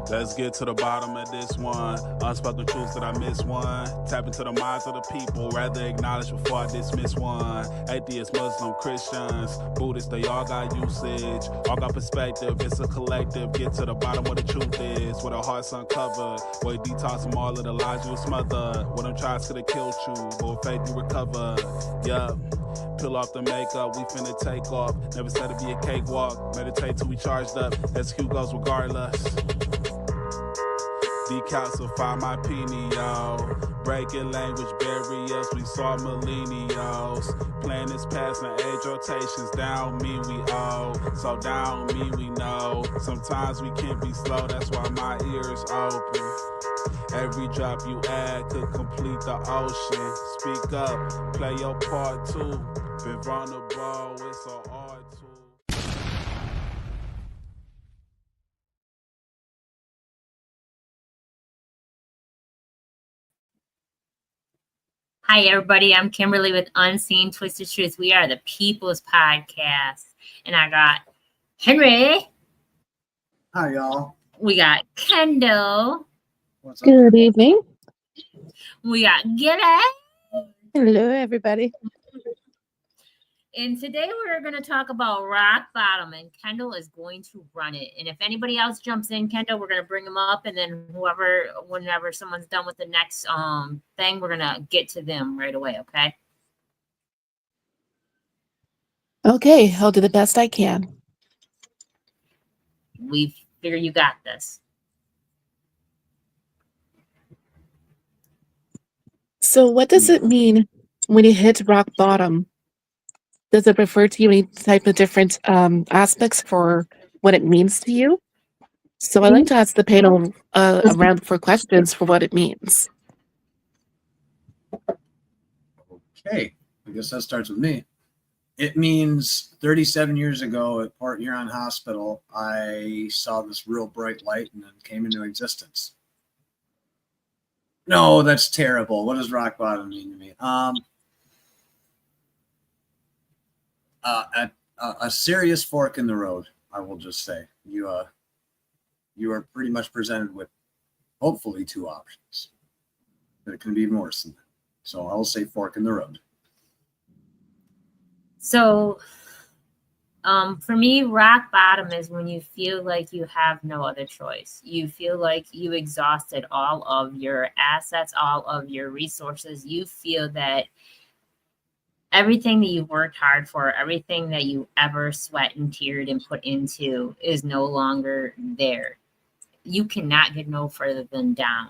Let's get to the bottom of this one. Unspoken truths that I miss one. Tap into the minds of the people, rather acknowledge before I dismiss one. Atheists, Muslim, Christians, Buddhists, they all got usage. All got perspective, it's a collective. Get to the bottom where the truth is. With our hearts uncovered. Where you detox from all of the lies you smothered. What them tries could have killed you, but with faith you recovered. Yup. Peel off the makeup, we finna take off. Never said it'd be a cakewalk. Meditate till we charged up. Execute goes regardless. Decalcify my pineal. Breaking language barriers, we saw millennials. Planets passing age rotations, down me we owe. So down me we know. Sometimes we can't be slow, that's why my ears open. Every drop you add could complete the ocean. Speak up, play your part too. Been vulnerable, it's so hard to. Hi, everybody. I'm Kimberly with Unseen Twisted Truth. We are the People's Podcast. And I got Henry. Hi, y'all. We got Kendall. What's up? Good evening. We got Gilly. Hello, everybody. And today we're going to talk about rock bottom, and Kendall is going to run it. And if anybody else jumps in, Kendall, we're going to bring them up, and then whenever someone's done with the next thing, we're going to get to them right away, okay? Okay, I'll do the best I can. We figure you got this. So what does it mean when you hit rock bottom? Does it refer to any type of different aspects for what it means to you? So I'd like to ask the panel around for questions for what it means. Okay, I guess that starts with me. It means 37 years ago at Port Huron Hospital, I saw this real bright light and it came into existence. No, that's terrible. What does rock bottom mean to me? A serious fork in the road, I will just say. You are pretty much presented with hopefully two options. But it can be even worse than that. So I will say fork in the road. So for me, rock bottom is when you feel like you have no other choice. You feel like you exhausted all of your assets, all of your resources. You feel that everything that you've worked hard for, everything that you ever sweat and teared and put into is no longer there. You cannot get no further than down.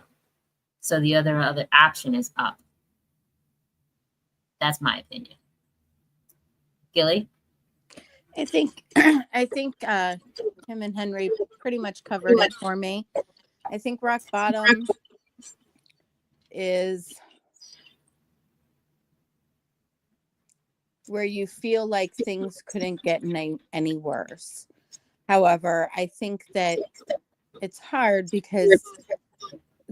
So the other option is up. That's my opinion. Gilly? I think Kim and Henry pretty much covered it for me. I think rock bottom is where you feel like things couldn't get any worse. However, I think that it's hard because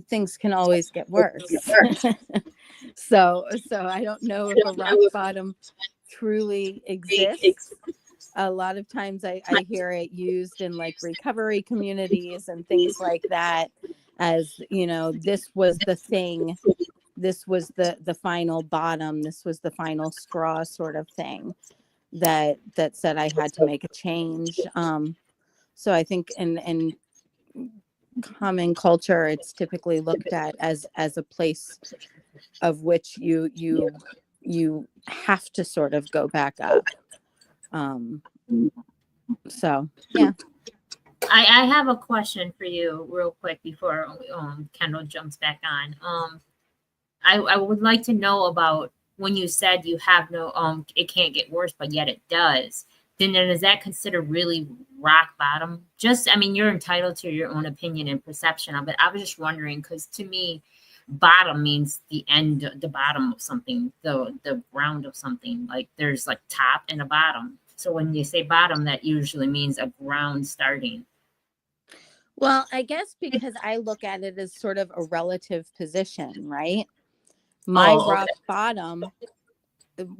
things can always get worse. So I don't know if a rock bottom truly exists. A lot of times I hear it used in like recovery communities and things like that as, you know, this was the thing. This was the final bottom. This was the final straw sort of thing that said I had to make a change. So I think in common culture, it's typically looked at as a place of which you have to sort of go back up. So yeah. I have a question for you real quick before Kendall jumps back on. I would like to know about when you said you have no it can't get worse, but yet it does. Then is that considered really rock bottom? Just, I mean, you're entitled to your own opinion and perception of it. I was just wondering, because to me, bottom means the end, the bottom of something, the ground of something. Like there's like top and a bottom. So when you say bottom, that usually means a ground starting. Well, I guess because I look at it as sort of a relative position, right? My rock bottom,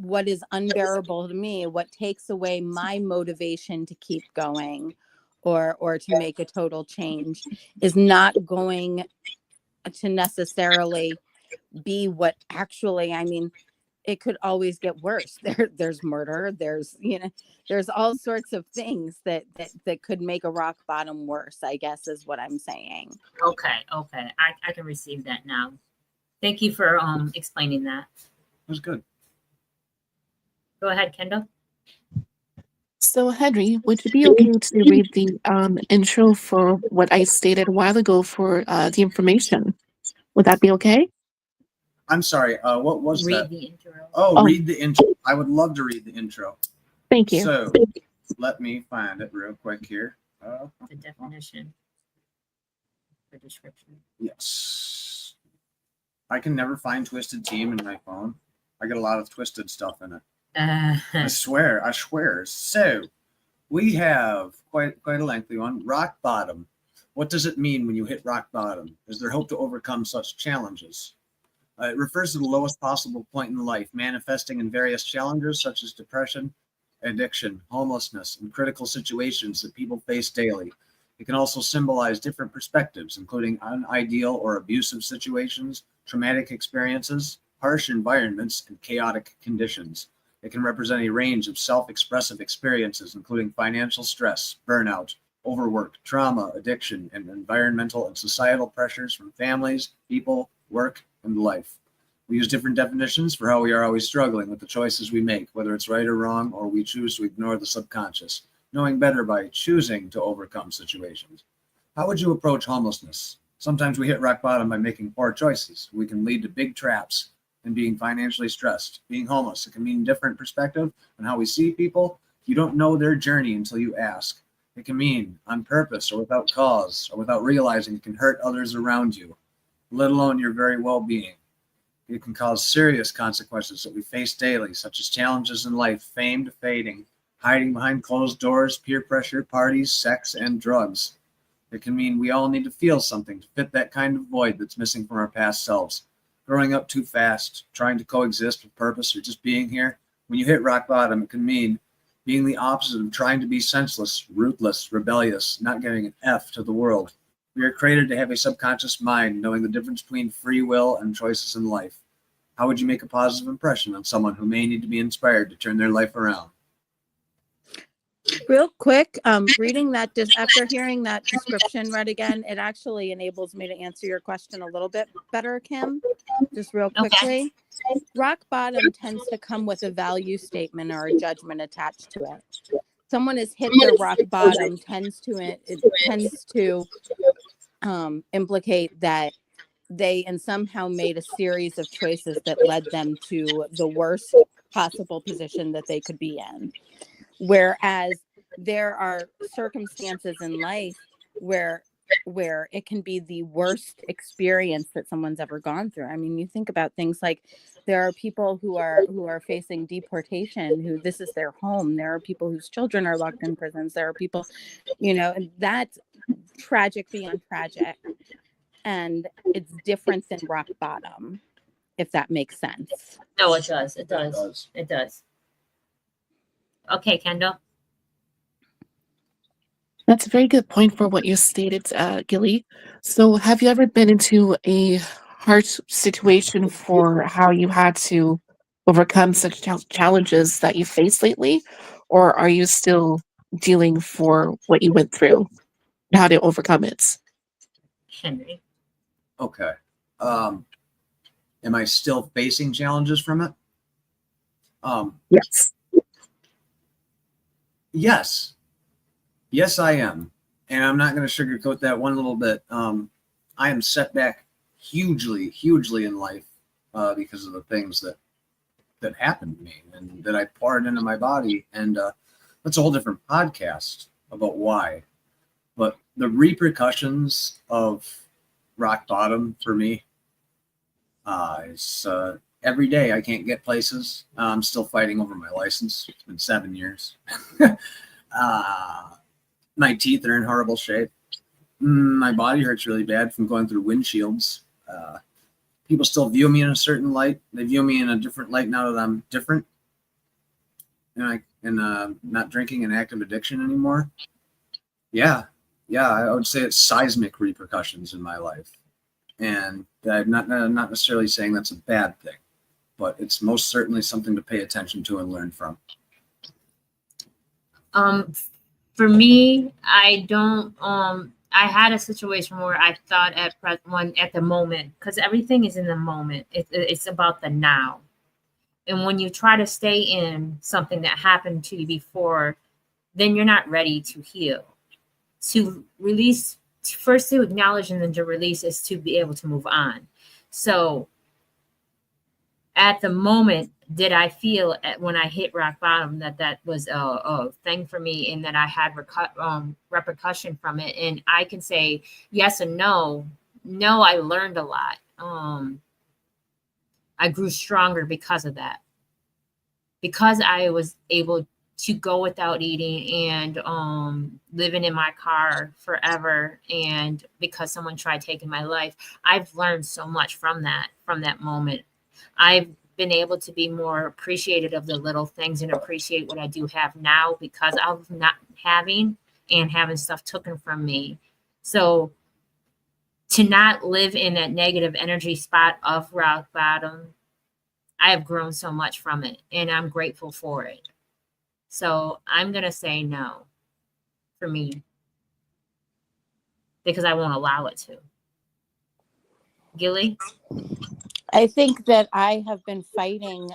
what is unbearable to me, what takes away my motivation to keep going, or to make a total change is not going to necessarily be what actually, I mean, it could always get worse. There's murder, there's all sorts of things that could make a rock bottom worse, I guess is what I'm saying. Okay. I can receive that now. Thank you for explaining that. It was good. Go ahead, Kendall. So, Henry, would you be okay to read the intro for what I stated a while ago for the information? Would that be okay? I'm sorry. What was Read that? the intro. Oh, read the intro. I would love to read the intro. Thank you. So let me find it real quick here. The definition. The description. Yes. I can never find Twisted Team in my phone. I get a lot of twisted stuff in it. I swear. So we have quite a lengthy one. Rock bottom. What does it mean when you hit rock bottom? Is there hope to overcome such challenges? It refers to the lowest possible point in life, manifesting in various challenges such as depression, addiction, homelessness, and critical situations that people face daily. It can also symbolize different perspectives, including unideal or abusive situations, traumatic experiences, harsh environments, and chaotic conditions. It can represent a range of self-expressive experiences, including financial stress, burnout, overwork, trauma, addiction, and environmental and societal pressures from families, people, work, and life. We use different definitions for how we are always struggling with the choices we make, whether it's right or wrong, or we choose to ignore the subconscious, knowing better by choosing to overcome situations. How would you approach homelessness? Sometimes we hit rock bottom by making poor choices. We can lead to big traps and being financially stressed. Being homeless, it can mean different perspective on how we see people. You don't know their journey until you ask. It can mean on purpose or without cause or without realizing it can hurt others around you, let alone your very well-being. It can cause serious consequences that we face daily, such as challenges in life, fame to fading, hiding behind closed doors, peer pressure, parties, sex, and drugs. It can mean we all need to feel something to fit that kind of void that's missing from our past selves. Growing up too fast, trying to coexist with purpose, or just being here. When you hit rock bottom, it can mean being the opposite of trying to be senseless, ruthless, rebellious, not giving an F to the world. We are created to have a subconscious mind, knowing the difference between free will and choices in life. How would you make a positive impression on someone who may need to be inspired to turn their life around? Real quick, reading that, after hearing that description read again, it actually enables me to answer your question a little bit better, Kim. Just real quickly. Okay. Rock bottom tends to come with a value statement or a judgment attached to it. Someone has hit their rock bottom tends to implicate that they and somehow made a series of choices that led them to the worst possible position that they could be in. Whereas there are circumstances in life where it can be the worst experience that someone's ever gone through. I mean, you think about things like there are people who are facing deportation, who this is their home. There are people whose children are locked in prisons. There are people, and that's tragic beyond tragic. And it's different than rock bottom, if that makes sense. No, it does. It does. It does. Okay, Kendall. That's a very good point for what you stated, Gilly. So, have you ever been into a hard situation for how you had to overcome such challenges that you faced lately? Or are you still dealing for what you went through and how to overcome it? Henry. Okay. Am I still facing challenges from it? Yes. Yes. Yes, I am. And I'm not going to sugarcoat that one little bit. I am set back hugely in life because of the things that happened to me and that I poured into my body. And that's a whole different podcast about why. But the repercussions of rock bottom for me is every day I can't get places. I'm still fighting over my license. It's been 7 years. My teeth are in horrible shape. My body hurts really bad from going through windshields. People still view me in a certain light. They view me in a different light now that I'm different. And not drinking and active addiction anymore. Yeah, I would say it's seismic repercussions in my life, and I'm not necessarily saying that's a bad thing, but it's most certainly something to pay attention to and learn from. For me, I don't. I had a situation where I thought at the moment, because everything is in the moment. It's about the now. And when you try to stay in something that happened to you before, then you're not ready to heal. To release, first to acknowledge and then to release is to be able to move on. So at the moment, did I feel when I hit rock bottom that was a thing for me and that I had repercussion from it? And I can say yes and no. No, I learned a lot. I grew stronger because of that. Because I was able to go without eating and living in my car forever, and because someone tried taking my life, I've learned so much from that moment. I've been able to be more appreciative of the little things and appreciate what I do have now because of not having and having stuff taken from me. So to not live in that negative energy spot of rock bottom, I have grown so much from it and I'm grateful for it. So I'm going to say no for me because I won't allow it to. Gilly? I think that I have been fighting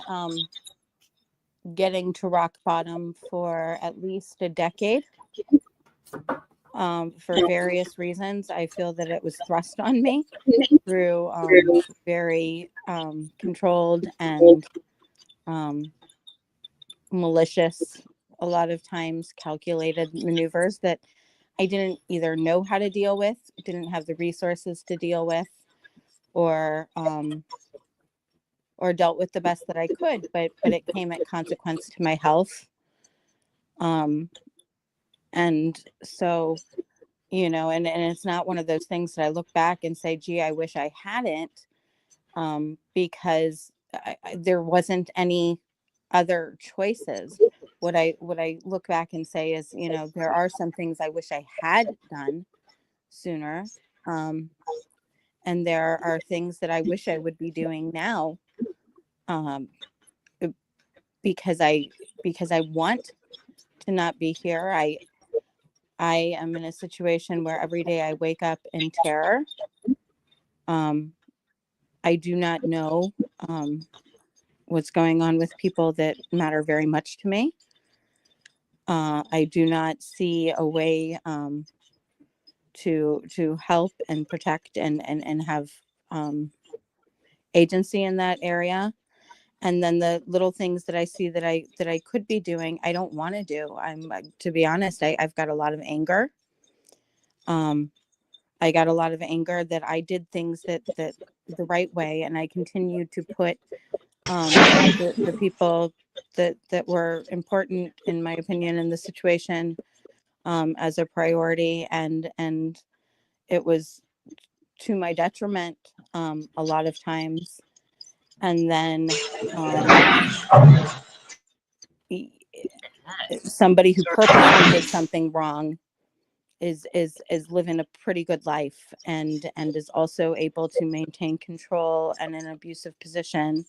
getting to rock bottom for at least a decade. For various reasons. I feel that it was thrust on me through very controlled and malicious, a lot of times calculated maneuvers that I didn't either know how to deal with, didn't have the resources to deal with, or dealt with the best that I could, but it came at consequence to my health. And so, and it's not one of those things that I look back and say, gee, I wish I hadn't, because there wasn't any other choices. What I look back and say is, there are some things I wish I had done sooner. And there are things that I wish I would be doing now. Because I want to not be here. I am in a situation where every day I wake up in terror. I do not know what's going on with people that matter very much to me. I do not see a way to help and protect and have agency in that area. And then the little things that I see that I could be doing, I don't want to do. To be honest, I've got a lot of anger. I got a lot of anger that I did things that the right way, and I continue to put the people that were important, in my opinion, in the situation as a priority, and it was to my detriment a lot of times. And then somebody who purposely did something wrong is living a pretty good life and is also able to maintain control and an abusive position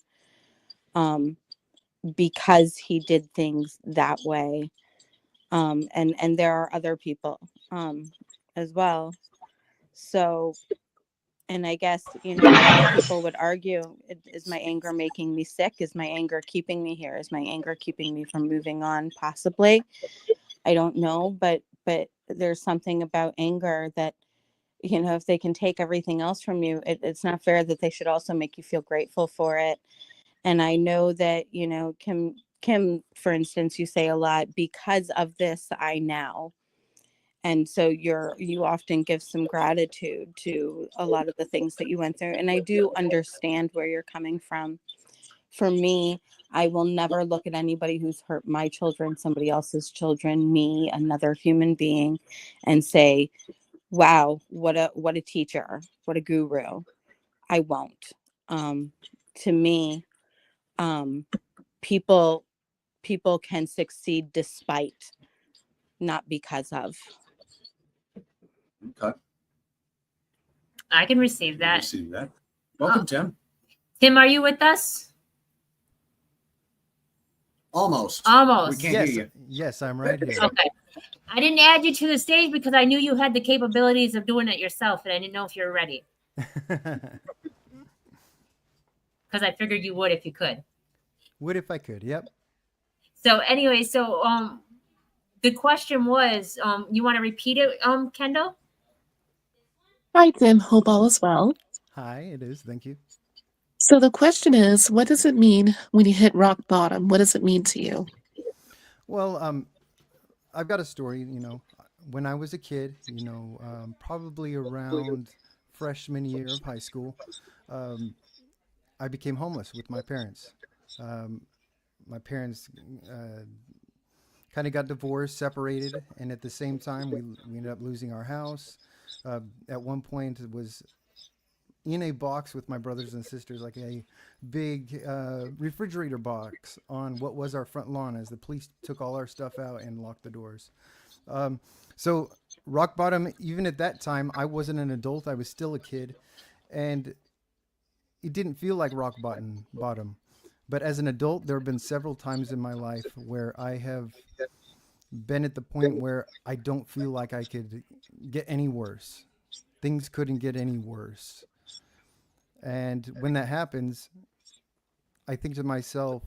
because he did things that way. And there are other people as well. So, and I guess, a lot of people would argue, is my anger making me sick? Is my anger keeping me here? Is my anger keeping me from moving on? Possibly. I don't know, but there's something about anger that, if they can take everything else from you, it's not fair that they should also make you feel grateful for it. And I know that, Kim, for instance, you say a lot, because of this, I now. And so you often give some gratitude to a lot of the things that you went through. And I do understand where you're coming from. For me, I will never look at anybody who's hurt my children, somebody else's children, me, another human being, and say, wow, what a teacher, what a guru. I won't. To me, people can succeed despite, not because of. Okay. I can receive that. Receive that. Welcome, Tim. Tim, are you with us? Almost. Almost. We can't Yes, hear you. yes, I'm right here. Okay. I didn't add you to the stage because I knew you had the capabilities of doing it yourself, and I didn't know if you were ready. Because I figured you would if you could. Would if I could. Yep. So anyway, the question was, you want to repeat it, Kendall? Hi, Tim. Hope all is well. Hi, it is. Thank you. So the question is, what does it mean when you hit rock bottom? What does it mean to you? Well, I've got a story. When I was a kid, probably around freshman year of high school, I became homeless with my parents. My parents kind of got divorced, separated, and at the same time, we ended up losing our house. At one point, it was in a box with my brothers and sisters, like a big refrigerator box on what was our front lawn, as the police took all our stuff out and locked the doors. So rock bottom, even at that time, I wasn't an adult. I was still a kid, and it didn't feel like rock bottom. But as an adult, there have been several times in my life where I have been at the point where I don't feel like I could get any worse. Things couldn't get any worse. And when that happens, I think to myself,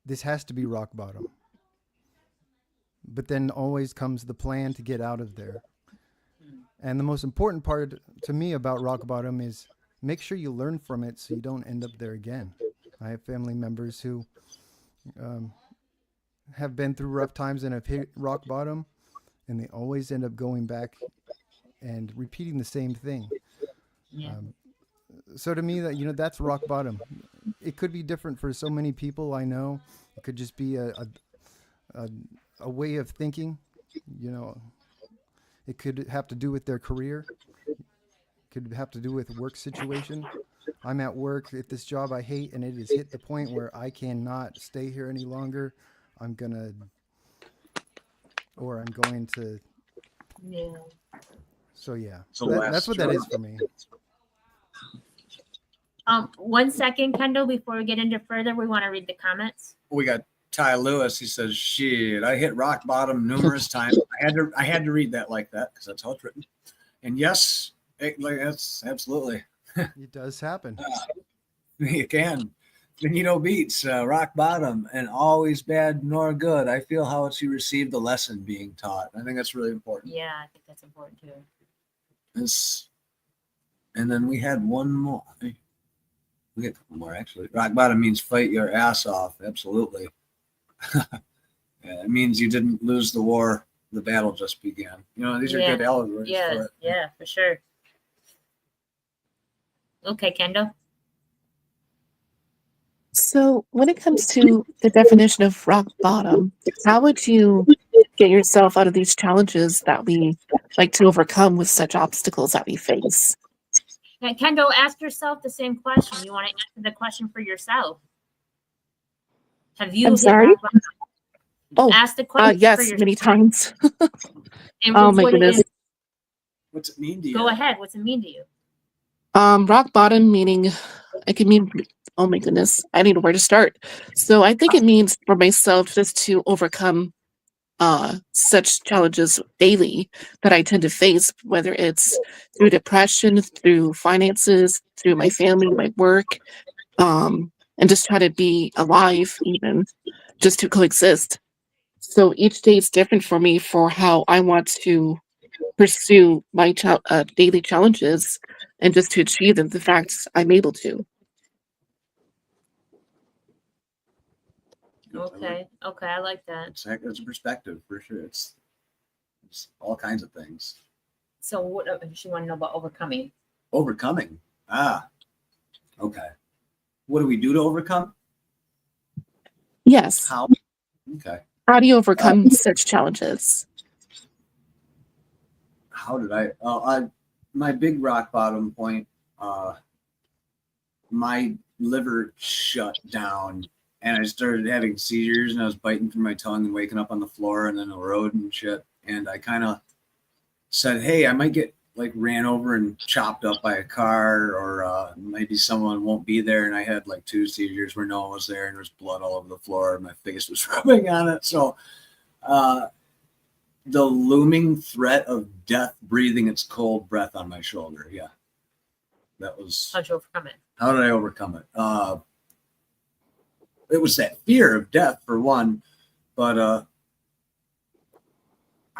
this has to be rock bottom. But then always comes the plan to get out of there. And the most important part to me about rock bottom is make sure you learn from it so you don't end up there again. I have family members who have been through rough times and have hit rock bottom, and they always end up going back and repeating the same thing. Yeah. So to me, that's rock bottom. It could be different for so many people I know. It could just be a way of thinking. It could have to do with their career. It could have to do with work situation. I'm at work at this job I hate, and it has hit the point where I cannot stay here any longer. I'm going to. Yeah. So yeah, So that's what that is for me. 1 second, Kendall, before we get into further, we want to read the comments. We got Ty Lewis. He says, "Shit, I hit rock bottom numerous times. I had to read that like that because that's how it's written." And yes, that's absolutely. It does happen. You can. Benito Beats, rock bottom, and always bad nor good. I feel how it's you received the lesson being taught. I think that's really important. Yeah, I think that's important too. And then we had one more. We get a couple more actually. Rock bottom means fight your ass off. Absolutely. It means you didn't lose the war. The battle just began. These are good allegories for it. Yeah, for sure. Okay, Kendall. So when it comes to the definition of rock bottom, how would you get yourself out of these challenges that we like to overcome with such obstacles that we face? Now, Kendall, ask yourself the same question. You want to answer the question for yourself. Have you I'm hit sorry? rock bottom? Oh, Ask the question for yes, yourself. many times. And Oh my goodness. What's it mean to you? Go ahead. What's it mean to you? Rock bottom meaning it can mean, oh my goodness, I don't know where to start. So I think it means for myself just to overcome such challenges daily that I tend to face, whether it's through depression, through finances, through my family, my work, and just try to be alive, even just to coexist. So each day is different for me for how I want to pursue my daily challenges and just to achieve them, the fact I'm able to. Okay, I like that. It's a perspective for sure. It's all kinds of things. So what does she want to know about overcoming? Overcoming. Okay. What do we do to overcome? Yes. How? Okay. How do you overcome such challenges? How did my big rock bottom point, my liver shut down and I started having seizures and I was biting through my tongue and waking up on the floor and then the road and shit. And I kind of said, hey, I might get like ran over and chopped up by a car, or maybe someone won't be there. And I had like 2 seizures where no one was there and there was blood all over the floor and my face was rubbing on it. So the looming threat of death breathing its cold breath on my shoulder. Yeah. That was. How'd you overcome it? How did I overcome it? It was that fear of death for one, but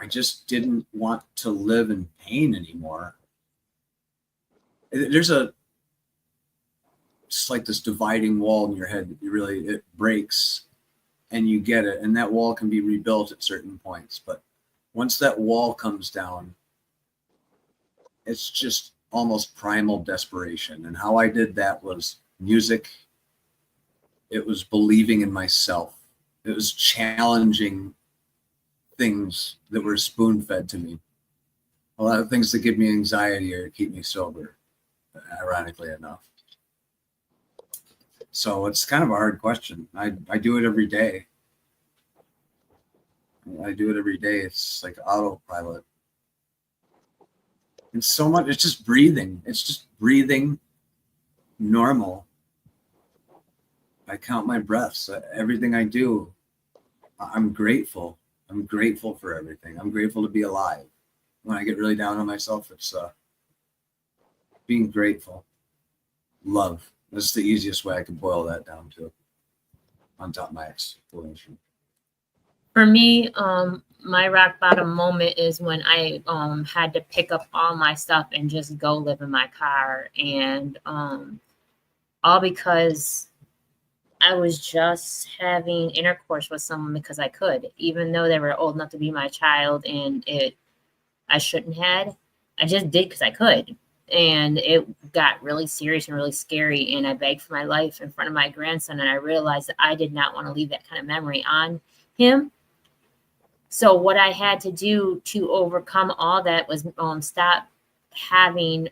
I just didn't want to live in pain anymore. There's just like this dividing wall in your head that it breaks and you get it. And that wall can be rebuilt at certain points. But once that wall comes down, it's just almost primal desperation. And how I did that was music. It was believing in myself. It was challenging things that were spoon-fed to me. A lot of things that give me anxiety or keep me sober, ironically enough. So it's kind of a hard question. I do it every day. I do it every day. It's like autopilot. It's so much. It's just breathing. It's just breathing normal. I count my breaths. Everything I do, I'm grateful. I'm grateful for everything. I'm grateful to be alive. When I get really down on myself, it's being grateful. Love. That's the easiest way I can boil that down to, on top of my explanation. For me, my rock bottom moment is when I had to pick up all my stuff and just go live in my car, and all because I was just having intercourse with someone because I could, even though they were old enough to be my child, and I shouldn't had. I just did because I could. And it got really serious and really scary. And I begged for my life in front of my grandson. And I realized that I did not want to leave that kind of memory on him. So what I had to do to overcome all that was stop having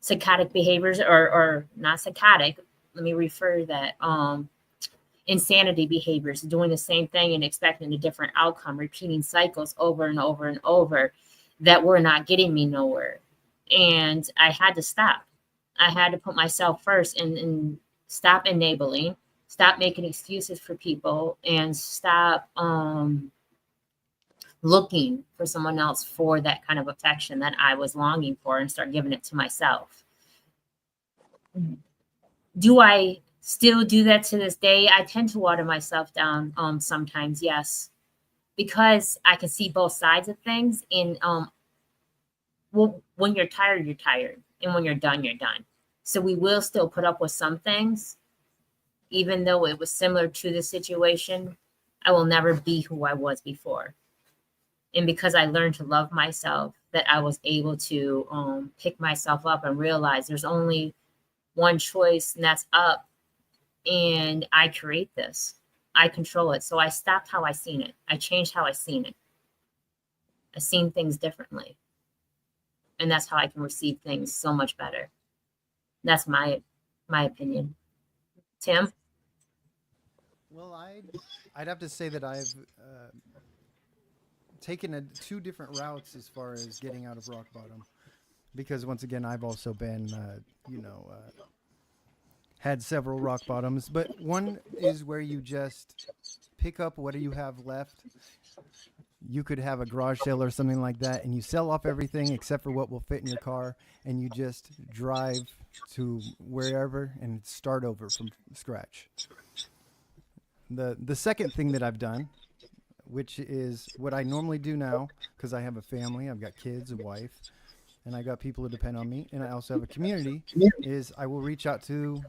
psychotic behaviors, or not psychotic. Let me refer that. Insanity behaviors, doing the same thing and expecting a different outcome, repeating cycles over and over and over that were not getting me nowhere. And I had to stop. I had to put myself first and stop enabling, stop making excuses for people, and stop looking for someone else for that kind of affection that I was longing for, and start giving it to myself. Do I still do that to this day? I tend to water myself down sometimes, yes, because I can see both sides of things. And well, when you're tired, you're tired, and when you're done, you're done. So we will still put up with some things, even though it was similar to the situation. I will never be who I was before. And because I learned to love myself, that I was able to pick myself up and realize there's only one choice, and that's up. And I create this. I control it. So I stopped how I seen it. I changed how I seen it. I seen things differently. And that's how I can receive things so much better. That's my opinion. Tim? Well, I'd have to say that I've taken 2 different routes as far as getting out of rock bottom, because once again, I've also been, had several rock bottoms. But one is where you just pick up what you have left. You could have a garage sale or something like that, and you sell off everything except for what will fit in your car, and you just drive to wherever and start over from scratch. The second thing that I've done, which is what I normally do now, because I have a family, I've got kids, a wife, and I got people who depend on me, and I also have a community, is I will reach out to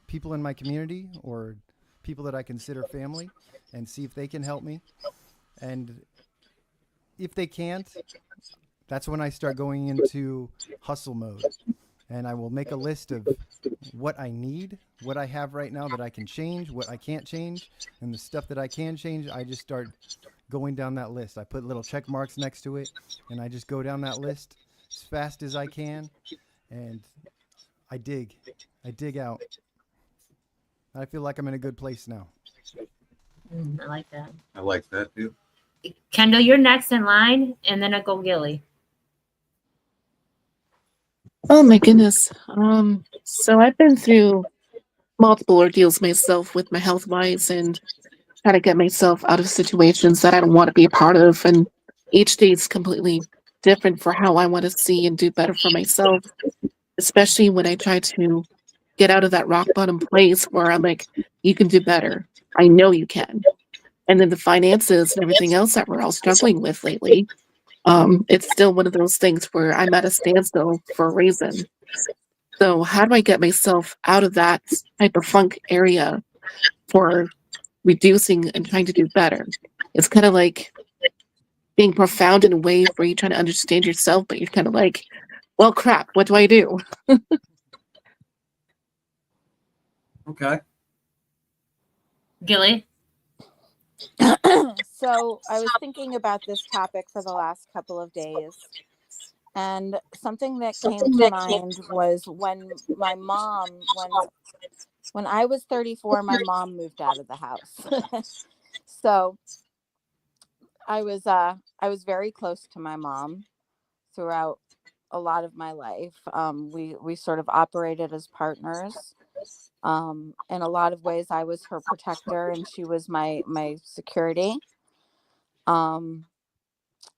people in my community or people that I consider family and see if they can help me. And if they can't, that's when I start going into hustle mode. And I will make a list of what I need, what I have right now that I can change, what I can't change, and the stuff that I can change, I just start going down that list. I put little check marks next to it, and I just go down that list as fast as I can, and I dig out. I feel like I'm in a good place now. I like that. I like that too. Kendall, you're next in line, and then I go Gilly. Oh my goodness. So I've been through multiple ordeals myself with my health wise and trying to get myself out of situations that I don't want to be a part of. And each day is completely different for how I want to see and do better for myself, especially when I try to get out of that rock bottom place where I'm like, you can do better. I know you can. And then the finances and everything else that we're all struggling with lately, it's still one of those things where I'm at a standstill for a reason. So how do I get myself out of that type of funk area for reducing and trying to do better? It's kind of like being profound in a way where you're trying to understand yourself, but you're kind of like, well, crap, what do I do? Okay. Gilly? So I was thinking about this topic for the last couple of days, and something that came to mind was when my mom, when I was 34, my mom moved out of the house. So I was very close to my mom throughout a lot of my life. We sort of operated as partners. In a lot of ways, I was her protector, and she was my security. Um,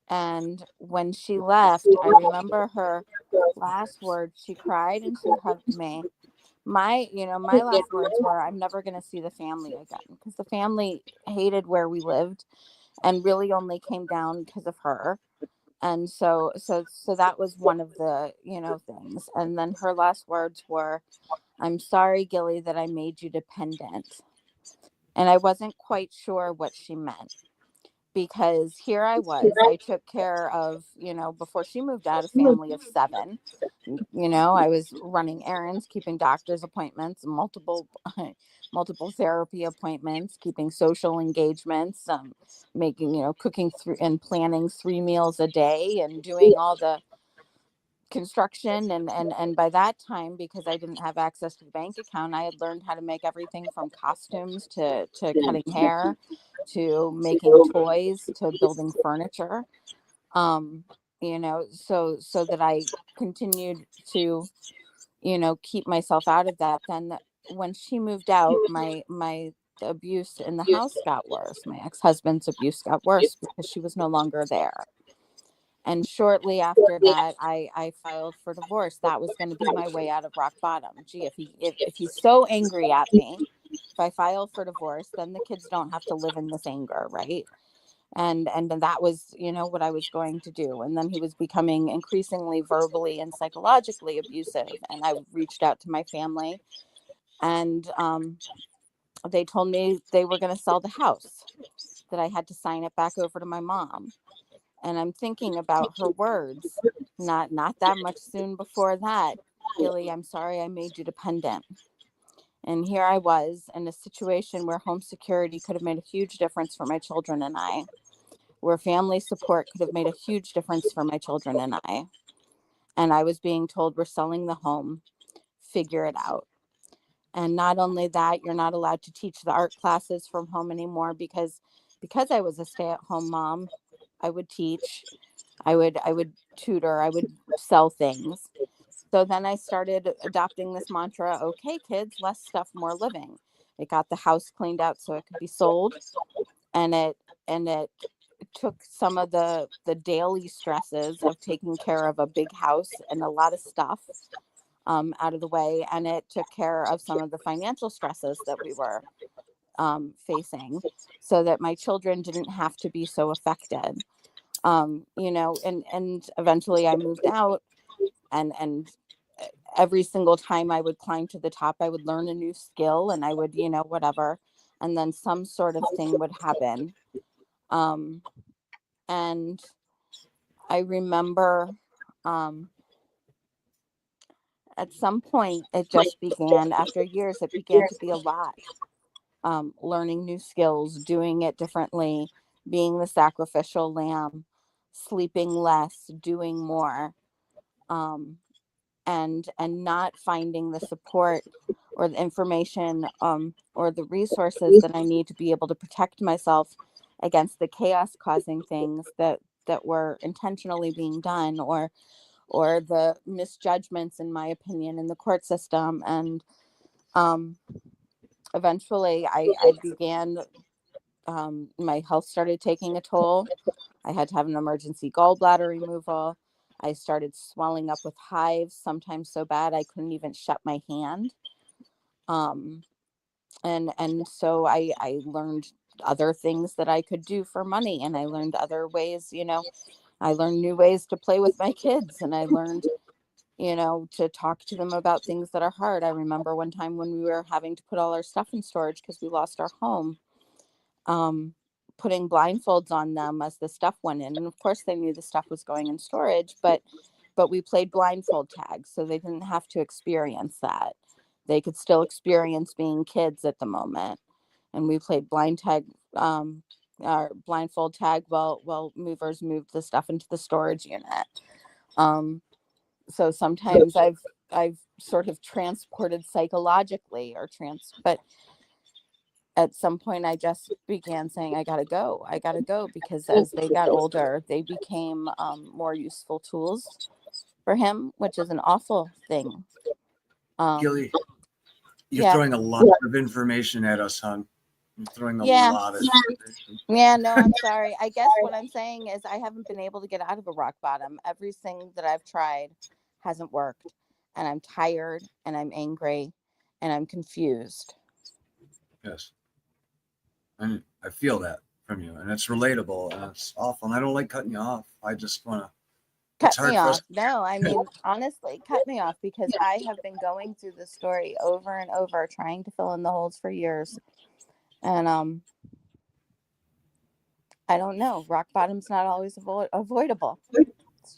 and when she left, I remember her last words. She cried and she hugged me. My last words were, "I'm never going to see the family again," because the family hated where we lived and really only came down because of her. And so that was one of the things. And then her last words were, "I'm sorry, Gilly, that I made you dependent." And I wasn't quite sure what she meant, because here I was, I took care of, before she moved out, a family of 7. I was running errands, keeping doctor's appointments, multiple therapy appointments, keeping social engagements, making, cooking through and planning 3 meals a day, and doing all the construction. And by that time, because I didn't have access to the bank account, I had learned how to make everything from costumes to cutting hair, to making toys, to building furniture. So that I continued to keep myself out of that. Then when she moved out, the abuse in the house got worse. My ex-husband's abuse got worse because she was no longer there. And shortly after that, I filed for divorce. That was going to be my way out of rock bottom. Gee, if he's so angry at me, if I file for divorce, then the kids don't have to live in this anger, right? And that was, what I was going to do. And then he was becoming increasingly verbally and psychologically abusive. And I reached out to my family, and they told me they were going to sell the house, that I had to sign it back over to my mom. And I'm thinking about her words, not that much soon before that. "Gilly, I'm sorry I made you dependent." And here I was in a situation where home security could have made a huge difference for my children and I, where family support could have made a huge difference for my children and I. And I was being told, "We're selling the home, figure it out." And not only that, you're not allowed to teach the art classes from home anymore, because I was a stay-at-home mom. I would teach, I would tutor, I would sell things. So then I started adopting this mantra: okay, kids, less stuff, more living. It got the house cleaned out so it could be sold, and it took some of the daily stresses of taking care of a big house and a lot of stuff out of the way, and it took care of some of the financial stresses that we were facing, so that my children didn't have to be so affected. And eventually I moved out, and every single time I would climb to the top, I would learn a new skill, and I would, whatever, and then some sort of thing would happen. And I remember at some point, it just began, after years, it began to be a lot. Learning new skills, doing it differently, being the sacrificial lamb, sleeping less, doing more, and not finding the support or the information or the resources that I need to be able to protect myself against the chaos causing things that were intentionally being done, or the misjudgments, in my opinion, in the court system. And eventually I began, my health started taking a toll. I had to have an emergency gallbladder removal. I started swelling up with hives, sometimes so bad I couldn't even shut my hand. And so I learned other things that I could do for money, and I learned other ways, I learned new ways to play with my kids, and I learned, to talk to them about things that are hard. I remember one time when we were having to put all our stuff in storage because we lost our home, putting blindfolds on them as the stuff went in. And of course they knew the stuff was going in storage, but we played blindfold tag, so they didn't have to experience that. They could still experience being kids at the moment. And we played blindfold tag while movers moved the stuff into the storage unit. So sometimes I've sort of transported psychologically, but at some point I just began saying, I gotta go, because as they got older, they became more useful tools for him, which is an awful thing. Gilly, you're Yeah. throwing a lot of information at us, hon. You're throwing a lot of information. Yeah, no, I'm sorry. I guess what I'm saying is I haven't been able to get out of a rock bottom. Everything that I've tried hasn't worked, and I'm tired, and I'm angry, and I'm confused. Yes. And I feel that from you, and it's relatable, and it's awful. And I don't like cutting you off. I just want to Cut me off. No, I mean, honestly, cut me off, because I have been going through this story over and over, trying to fill in the holes for years. And I don't know. Rock bottom's not always avoidable.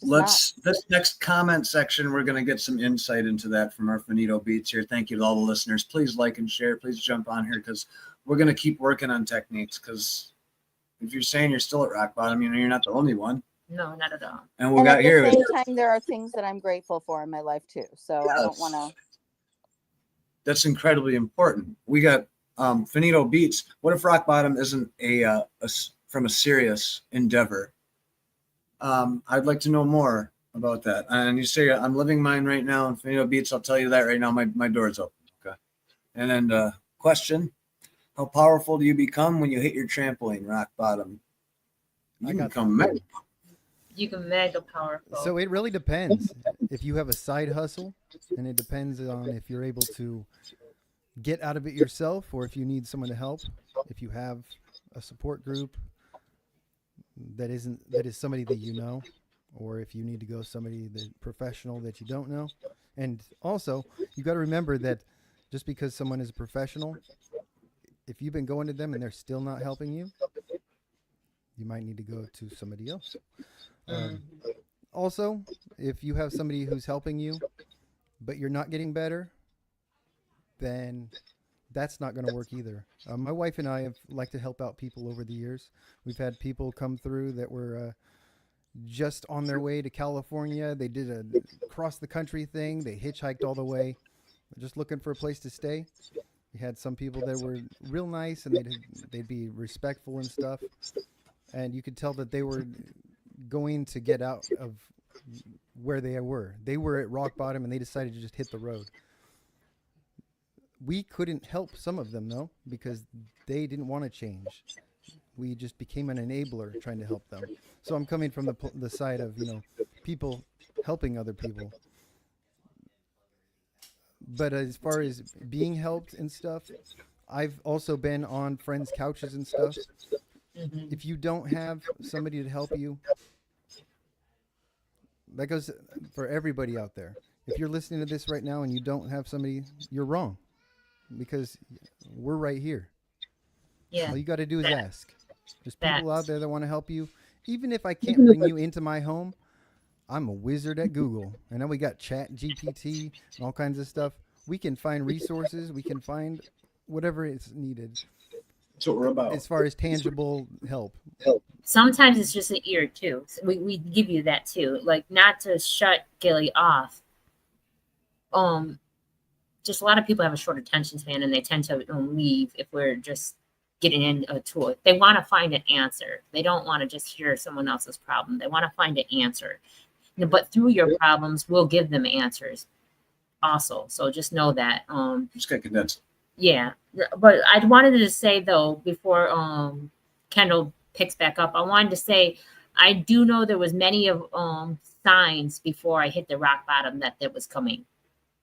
This next comment section, we're going to get some insight into that from our Finito Beats here. Thank you to all the listeners. Please like and share. Please jump on here, because we're going to keep working on techniques, because if you're saying you're still at rock bottom, you're not the only one. No, not at all. And we got here. At the same time, there are things that I'm grateful for in my life too. So yes. I don't want to. That's incredibly important. We got Finito Beats. What if rock bottom isn't from a serious endeavor? I'd like to know more about that. And you say, I'm living mine right now. And Finito Beats, I'll tell you that right now. My door's open. Okay. And then question: how powerful do you become when you hit your trampoline, rock bottom? You can become mega. You can mega powerful. So it really depends. If you have a side hustle, and it depends on if you're able to get out of it yourself, or if you need someone to help. If you have a support group that is somebody that you know, or if you need to go somebody professional that you don't know. And also, you got to remember that just because someone is a professional, if you've been going to them and they're still not helping you, you might need to go to somebody else. Also, if you have somebody who's helping you, but you're not getting better, then that's not going to work either. My wife and I have liked to help out people over the years. We've had people come through that were just on their way to California. They did a cross the country thing. They hitchhiked all the way, just looking for a place to stay. We had some people that were real nice, and they'd be respectful and stuff. And you could tell that they were going to get out of where they were. They were at rock bottom, and they decided to just hit the road. We couldn't help some of them, though, because they didn't want to change. We just became an enabler trying to help them. So I'm coming from the side of, people helping other people. But as far as being helped and stuff, I've also been on friends' couches and stuff. Mm-hmm. If you don't have somebody to help you, that goes for everybody out there. If you're listening to this right now and you don't have somebody, you're wrong, because we're right here. Yeah. All you got to do is ask. There's people out there that want to help you. Even if I can't bring you into my home, I'm a wizard at Google. I know we got Chat GPT and all kinds of stuff. We can find resources. We can find whatever is needed. That's what we're about. As far as tangible help. Sometimes it's just an ear too. We give you that too. Like, not to shut Gilly off. Just a lot of people have a short attention span, and they tend to leave if we're just getting into it. They want to find an answer. They don't want to just hear someone else's problem. They want to find an answer. But through your problems, we'll give them answers also. So just know that. Just got condensed. Yeah. But I wanted to say, though, before Kendall picks back up, I wanted to say I do know there was many of signs before I hit the rock bottom that was coming.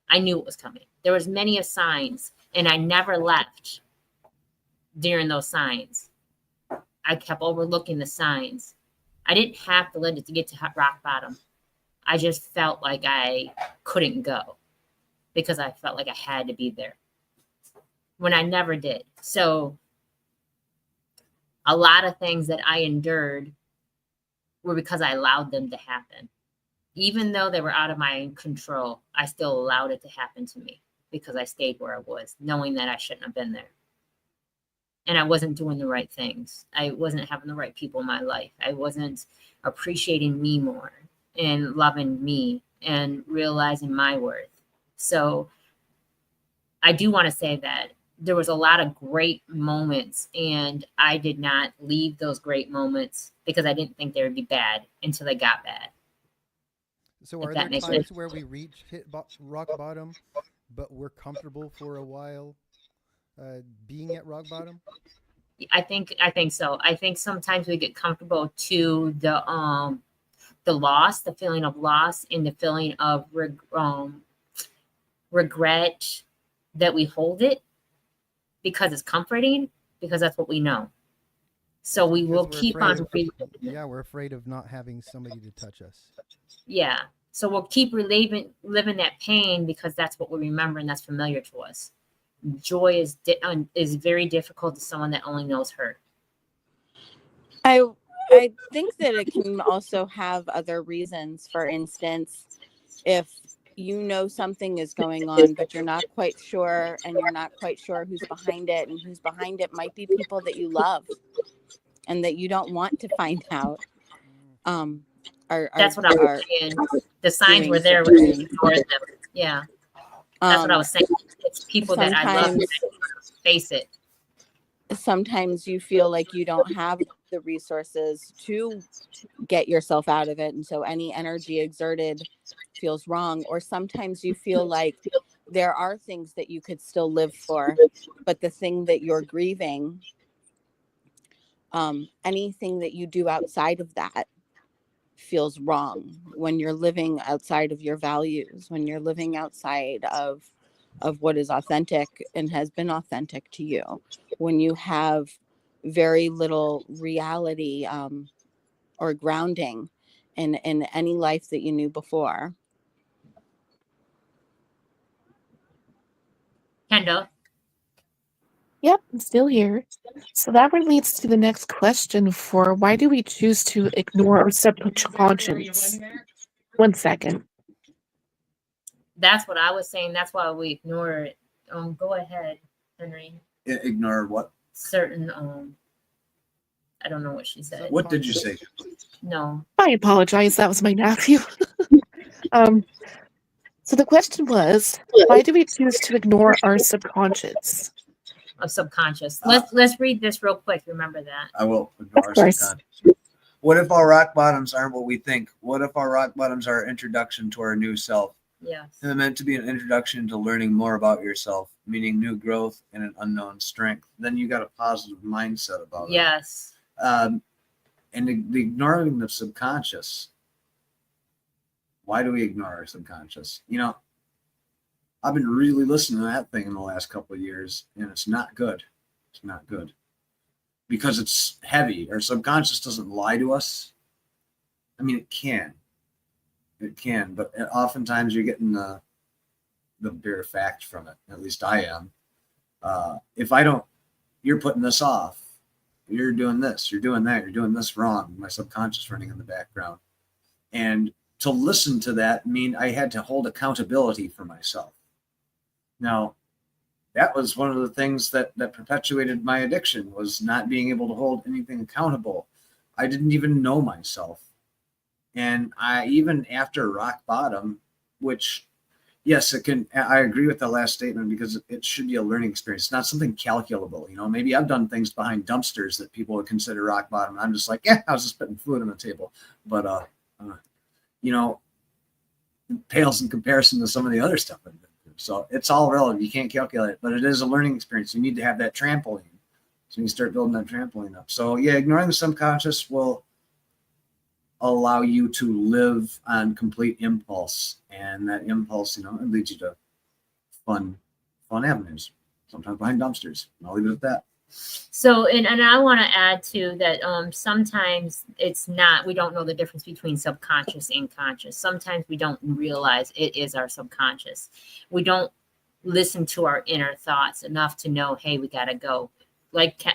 I knew it was coming. There was many of signs, and I never left during those signs. I kept overlooking the signs. I didn't have to let it to get to rock bottom. I just felt like I couldn't go because I felt like I had to be there when I never did. So a lot of things that I endured were because I allowed them to happen. Even though they were out of my control, I still allowed it to happen to me because I stayed where I was, knowing that I shouldn't have been there. And I wasn't doing the right things. I wasn't having the right people in my life. I wasn't appreciating me more and loving me and realizing my worth. So I do want to say that there was a lot of great moments, and I did not leave those great moments because I didn't think they would be bad until they got bad. So are there times where we hit rock bottom, but we're comfortable for a while being at rock bottom? I think so. I think sometimes we get comfortable to the loss, the feeling of loss, and the feeling of regret that we hold it because it's comforting, because that's what we know. So we will keep on. We're afraid of not having somebody to touch us. Yeah. So we'll keep living that pain because that's what we remember and that's familiar to us. Joy is very difficult to someone that only knows hurt. I think that it can also have other reasons. For instance, if you know something is going on, but you're not quite sure, and you're not quite sure who's behind it, and who's behind it might be people that you love and that you don't want to find out. That's what I was saying. The signs were there, we ignored them. Yeah. That's what I was saying. It's people that I love that face it. Sometimes you feel like you don't have the resources to get yourself out of it, and so any energy exerted feels wrong. Or sometimes you feel like there are things that you could still live for, but the thing that you're grieving, anything that you do outside of that feels wrong. When you're living outside of your values, when you're living outside of what is authentic and has been authentic to you, when you have very little reality or grounding in any life that you knew before. Kendall? Yep, I'm still here. So that leads to the next question for why do we choose to ignore our subconscious? 1 second. That's what I was saying. That's why we ignore it. Go ahead, Henry. Ignore what? Certain I don't know what she said. What did you say? No. I apologize. That was my nephew. So the question was, why do we choose to ignore our subconscious? Subconscious. Let's read this real quick. Remember that. I will ignore our subconscious. What if our rock bottoms aren't what we think? What if our rock bottoms are an introduction to our new self? Yes. And they're meant to be an introduction to learning more about yourself, meaning new growth and an unknown strength. Then you got a positive mindset about it. Yes. And the ignoring the subconscious. Why do we ignore our subconscious? You know, I've been really listening to that thing in the last couple of years, and it's not good. It's not good. Because it's heavy. Our subconscious doesn't lie to us. I mean, it can. It can, but oftentimes you're getting the bare fact from it. At least I am. If I don't, you're putting this off. You're doing this. You're doing that. You're doing this wrong. My subconscious running in the background. And to listen to that mean I had to hold accountability for myself. Now, that was one of the things that perpetuated my addiction, was not being able to hold anything accountable. I didn't even know myself. And I, even after rock bottom, which yes, it can. I agree with the last statement because it should be a learning experience. It's not something calculable. Maybe I've done things behind dumpsters that people would consider rock bottom. I'm just like, yeah, I was just putting food on the table. But, it pales in comparison to some of the other stuff I've been through. So it's all relative. You can't calculate it, but it is a learning experience. You need to have that trampoline. So you start building that trampoline up. So yeah, ignoring the subconscious will allow you to live on complete impulse, and that impulse, it leads you to fun avenues, sometimes behind dumpsters. I'll leave it at that. So, and I want to add to that. Sometimes we don't know the difference between subconscious and conscious. Sometimes we don't realize it is our subconscious. We don't listen to our inner thoughts enough to know, hey, we got to go. Like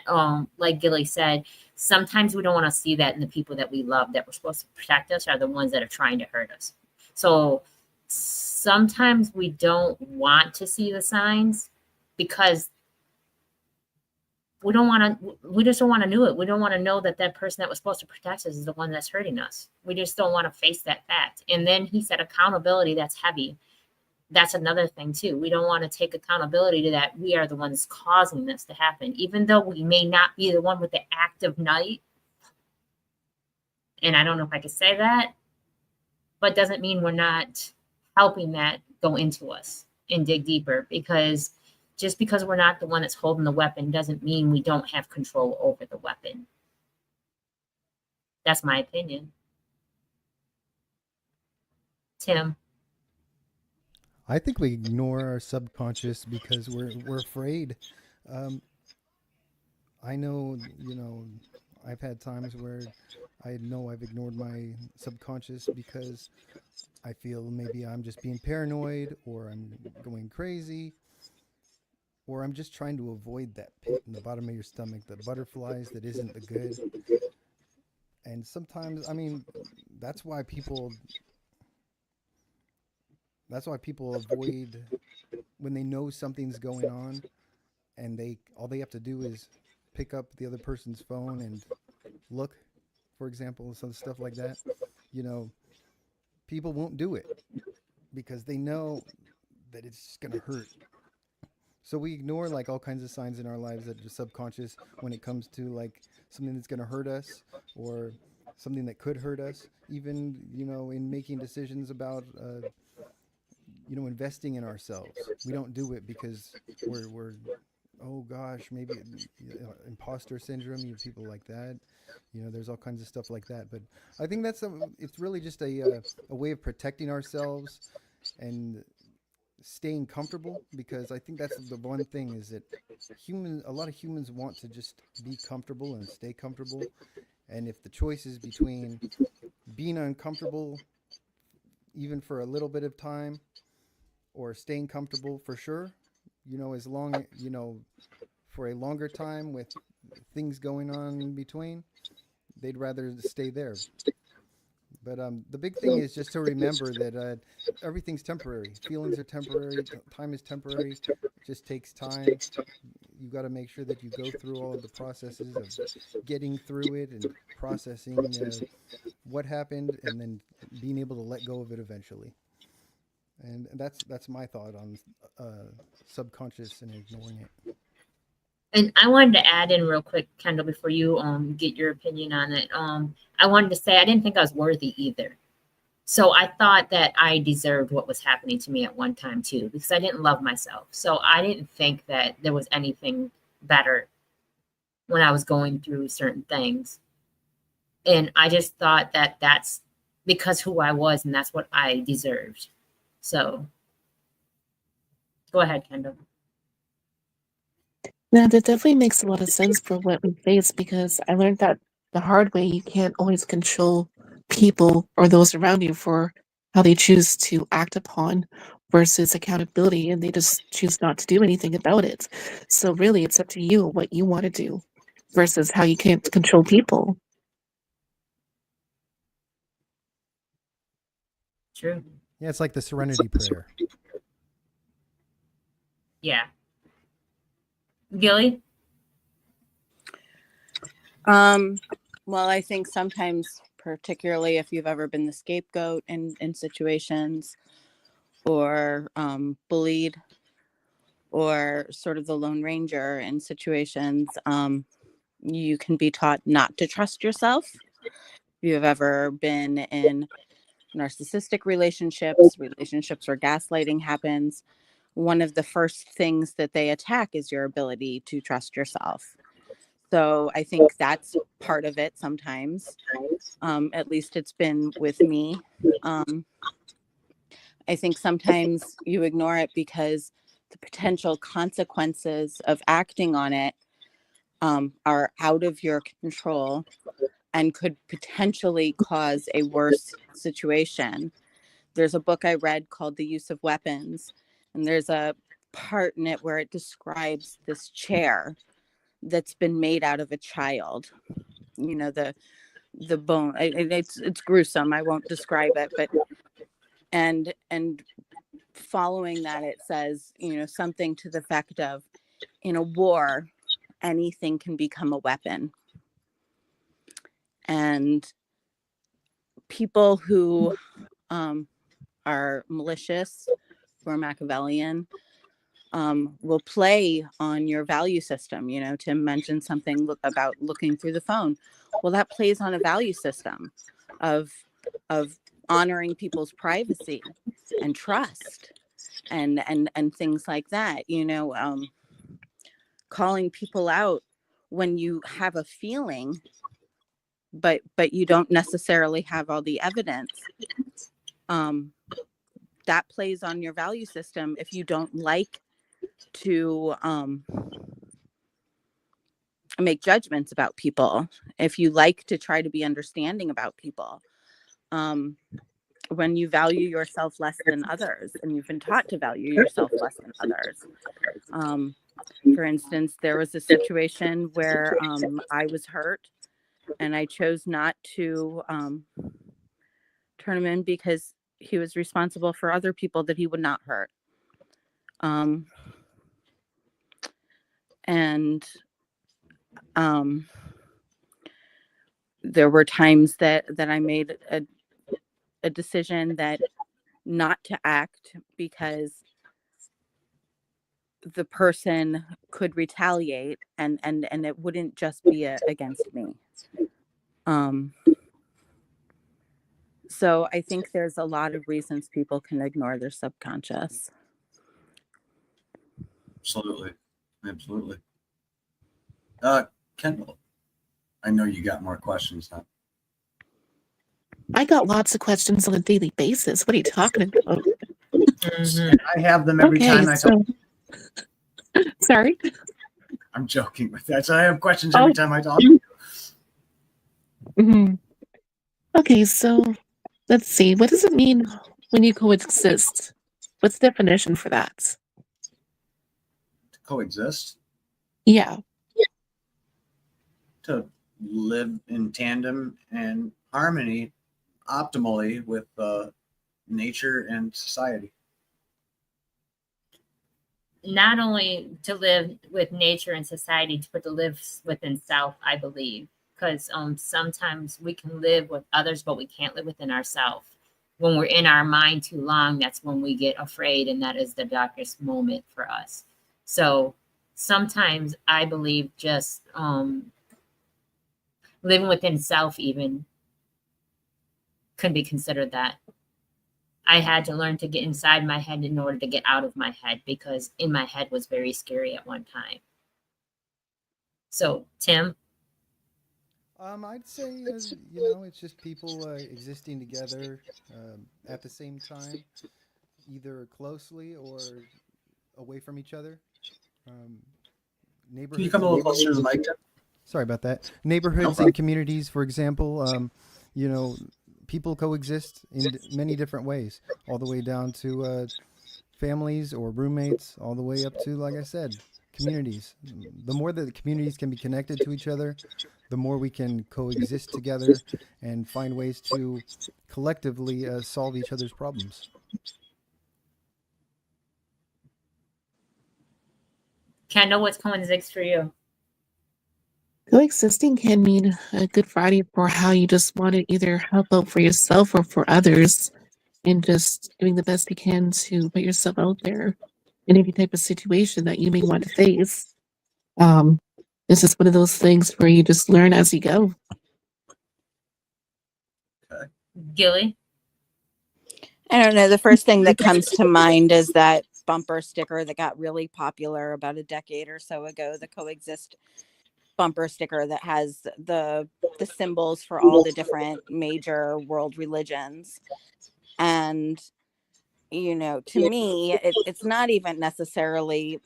Gilly said, sometimes we don't want to see that in the people that we love, that we're supposed to protect us, are the ones that are trying to hurt us. So sometimes we don't want to see the signs because we just don't want to know it. We don't want to know that person that was supposed to protect us is the one that's hurting us. We just don't want to face that fact. And then he said accountability, that's heavy. That's another thing too. We don't want to take accountability to that. We are the ones causing this to happen, even though we may not be the one with the active night. And I don't know if I could say that, but doesn't mean we're not helping that go into us and dig deeper, because just because we're not the one that's holding the weapon doesn't mean we don't have control over the weapon. That's my opinion. Tim? I think we ignore our subconscious because we're afraid. I know, I've had times where I know I've ignored my subconscious because I feel maybe I'm just being paranoid, or I'm going crazy, or I'm just trying to avoid that pit in the bottom of your stomach, the butterflies that isn't the good. And sometimes, that's why people avoid when they know something's going on, and all they have to do is pick up the other person's phone and look, for example, some stuff like that. People won't do it because they know that it's going to hurt. So we ignore like all kinds of signs in our lives that are subconscious when it comes to like something that's going to hurt us, or something that could hurt us, even, in making decisions about, investing in ourselves. We don't do it because we're oh gosh, maybe imposter syndrome, people like that. There's all kinds of stuff like that. But I think it's really just a way of protecting ourselves and staying comfortable, because I think that's the one thing, is that a lot of humans want to just be comfortable and stay comfortable. And if the choice is between being uncomfortable even for a little bit of time, or staying comfortable for sure, as long, for a longer time with things going on in between, they'd rather stay there. But the big thing is just to remember that everything's temporary. Feelings are temporary. Time is temporary. It just takes time. You got to make sure that you go through all of the processes of getting through it and processing what happened, and then being able to let go of it eventually. And that's my thought on subconscious and ignoring it. And I wanted to add in real quick, Kendall, before you get your opinion on it. I wanted to say I didn't think I was worthy either. So I thought that I deserved what was happening to me at one time too, because I didn't love myself. So I didn't think that there was anything better when I was going through certain things. And I just thought that that's because who I was, and that's what I deserved. So go ahead, Kendall. Now, that definitely makes a lot of sense for what we face, because I learned that the hard way. You can't always control people or those around you for how they choose to act upon, versus accountability, and they just choose not to do anything about it. So really, it's up to you what you want to do versus how you can't control people. True. Yeah, it's like the serenity prayer. Yeah. Gilly? Well, I think sometimes, particularly if you've ever been the scapegoat in situations, or bullied, or sort of the Lone Ranger in situations. You can be taught not to trust yourself. If you have ever been in narcissistic relationships where gaslighting happens, one of the first things that they attack is your ability to trust yourself. So I think that's part of it sometimes. At least it's been with me. I think sometimes you ignore it because the potential consequences of acting on it are out of your control and could potentially cause a worse situation. There's a book I read called The Use of Weapons, and there's a part in it where it describes this chair that's been made out of a child. You know, the bone. It's gruesome. I won't describe it, but and following that, it says, you know, something to the effect of, in a war, anything can become a weapon. And people who are malicious, who are Machiavellian, will play on your value system. You know, Tim mentioned something about looking through the phone. Well, that plays on a value system of honoring people's privacy and trust and things like that. You know, calling people out when you have a feeling, but you don't necessarily have all the evidence. That plays on your value system. If you don't like to make judgments about people, if you like to try to be understanding about people, when you value yourself less than others, and you've been taught to value yourself less than others. For instance, there was a situation where I was hurt, and I chose not to turn him in because he was responsible for other people that he would not hurt. And there were times that I made a decision that not to act because the person could retaliate, and it wouldn't just be against me. So I think there's a lot of reasons people can ignore their subconscious. Absolutely. Kendall, I know you got more questions now. I got lots of questions on a daily basis. What are you talking about? I have them every time I talk. Sorry? I'm joking with that. So I have questions every time I talk. Mm-hmm. Okay, so let's see. What does it mean when you coexist? What's the definition for that? To coexist? Yeah. To live in tandem and harmony optimally with nature and society. Not only to live with nature and society, but to live within self, I believe. Because sometimes we can live with others, but we can't live within ourselves. When we're in our mind too long, that's when we get afraid, and that is the darkest moment for us. So sometimes I believe just living within self even could be considered that. I had to learn to get inside my head in order to get out of my head, because in my head was very scary at one time. So, Tim? I'd say, you know, it's just people existing together at the same time, either closely or away from each other. Neighborhoods. Can you come a little closer to the mic, Tim? Sorry about that. Neighborhoods and communities, for example, you know, people coexist in many different ways, all the way down to families or roommates, all the way up to, like I said, communities. The more that the communities can be connected to each other, the more we can coexist together and find ways to collectively solve each other's problems. Kendall, what's coexist for you? Coexisting can mean a good variety for how you just want to either help out for yourself or for others. and just doing the best you can to put yourself out there in any type of situation that you may want to face. Um, it's just one of those things where you just learn as you go. Gilly? I don't know. The first thing that comes to mind is that bumper sticker that got really popular about a decade or so ago, the coexist bumper sticker that has the symbols for all the different major world religions. And, you know, to me, it's not even necessarily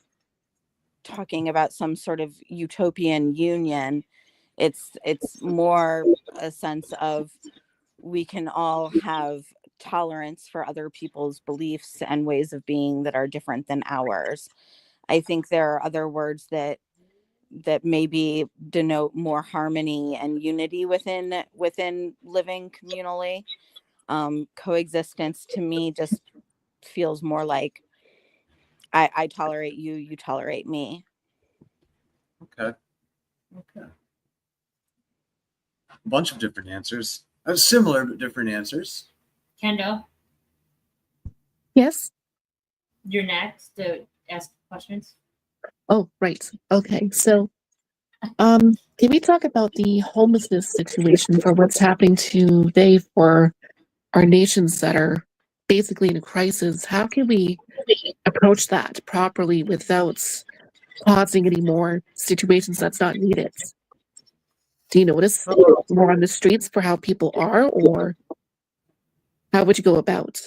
talking about some sort of utopian union. It's more a sense of we can all have tolerance for other people's beliefs and ways of being that are different than ours. I think there are other words that maybe denote more harmony and unity within living communally. Coexistence to me just feels more like I tolerate you, you tolerate me. Okay. A bunch of different answers. Similar but different answers. Kendall, Yes. you're next to ask questions. Oh, right. Okay. So, can we talk about the homelessness situation for what's happening today for our nations that are basically in a crisis? How can we approach that properly without causing any more situations that's not needed? Do you notice more on the streets for how people are, or how would you go about?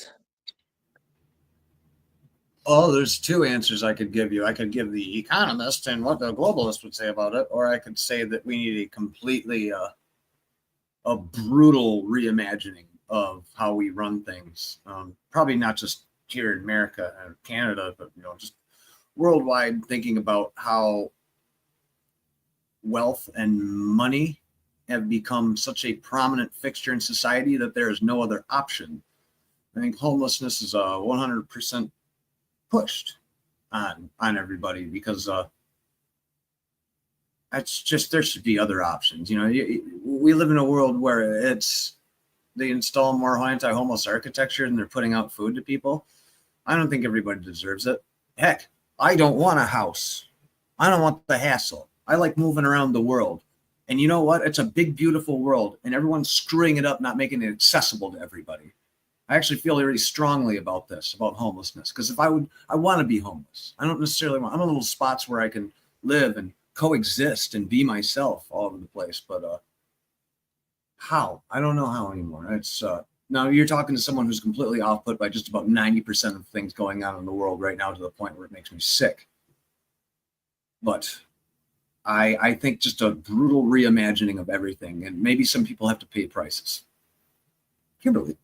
Oh, there's two answers I could give you. I could give the economist and what the globalist would say about it, or I could say that we need a completely a brutal reimagining of how we run things. Probably not just here in America and Canada, but just worldwide. Thinking about how wealth and money have become such a prominent fixture in society that there is no other option. I think homelessness is 100% pushed on everybody because it's just there should be other options. We live in a world where they install more anti-homeless architecture and they're putting out food to people. I don't think everybody deserves it. Heck, I don't want a house. I don't want the hassle. I like moving around the world. And you know what? It's a big, beautiful world, and everyone's screwing it up, not making it accessible to everybody. I actually feel very strongly about this, about homelessness, because I want to be homeless. I don't necessarily want, I'm in little spots where I can live and coexist and be myself all over the place. But how? I don't know how anymore. It's now you're talking to someone who's completely off put by just about 90% of things going on in the world right now, to the point where it makes me sick. But I think just a brutal reimagining of everything, and maybe some people have to pay prices. Kimberly.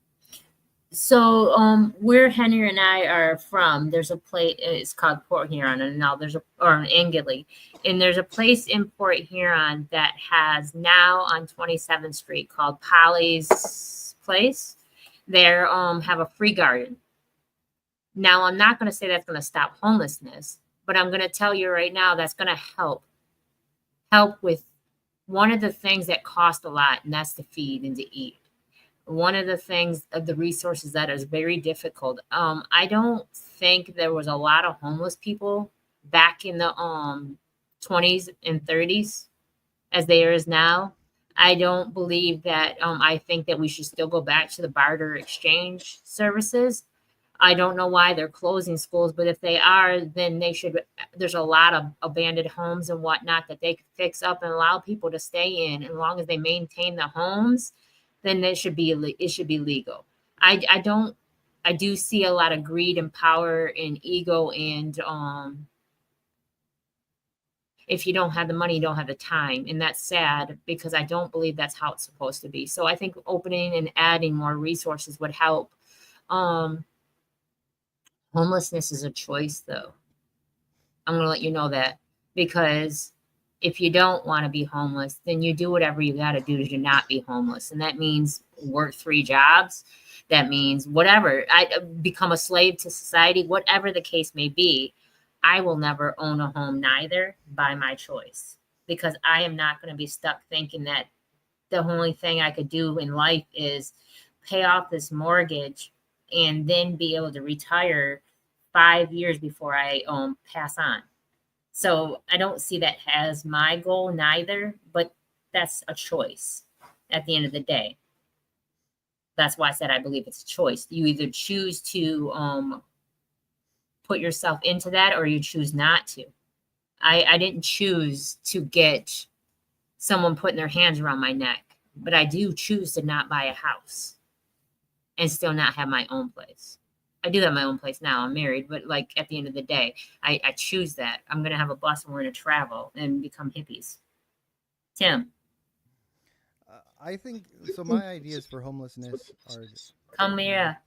So, where Henry and I are from, there's a place. It's called Port Huron, and now or in Gilly, and there's a place in Port Huron that has now on 27th Street called Polly's Place. They have a free garden. Now, I'm not going to say that's going to stop homelessness, but I'm going to tell you right now that's going to help with one of the things that cost a lot, and that's to feed and to eat. One of the things of the resources that is very difficult. I don't think there was a lot of homeless people back in the 20s and 30s as there is now. I don't believe that. I think that we should still go back to the barter exchange services. I don't know why they're closing schools, but if they are, then they should. There's a lot of abandoned homes and whatnot that they could fix up and allow people to stay in. As long as they maintain the homes, then it should be legal. I do see a lot of greed and power and ego, and if you don't have the money, you don't have the time, and that's sad because I don't believe that's how it's supposed to be. So I think opening and adding more resources would help. Homelessness is a choice, though. I'm going to let you know that, because if you don't want to be homeless, then you do whatever you got to do to not be homeless. And that means work 3 jobs. That means whatever. I become a slave to society, whatever the case may be. I will never own a home, neither, by my choice, because I am not going to be stuck thinking that the only thing I could do in life is pay off this mortgage and then be able to retire 5 years before I pass on. So I don't see that as my goal neither, but that's a choice at the end of the day. That's why I said I believe it's a choice. You either choose to put yourself into that, or you choose not to. I didn't choose to get someone putting their hands around my neck, but I do choose to not buy a house and still not have my own place. I do have my own place now. I'm married, but like at the end of the day, I choose that. I'm going to have a bus and we're going to travel and become hippies. Tim. I think so. My ideas for homelessness are Come here.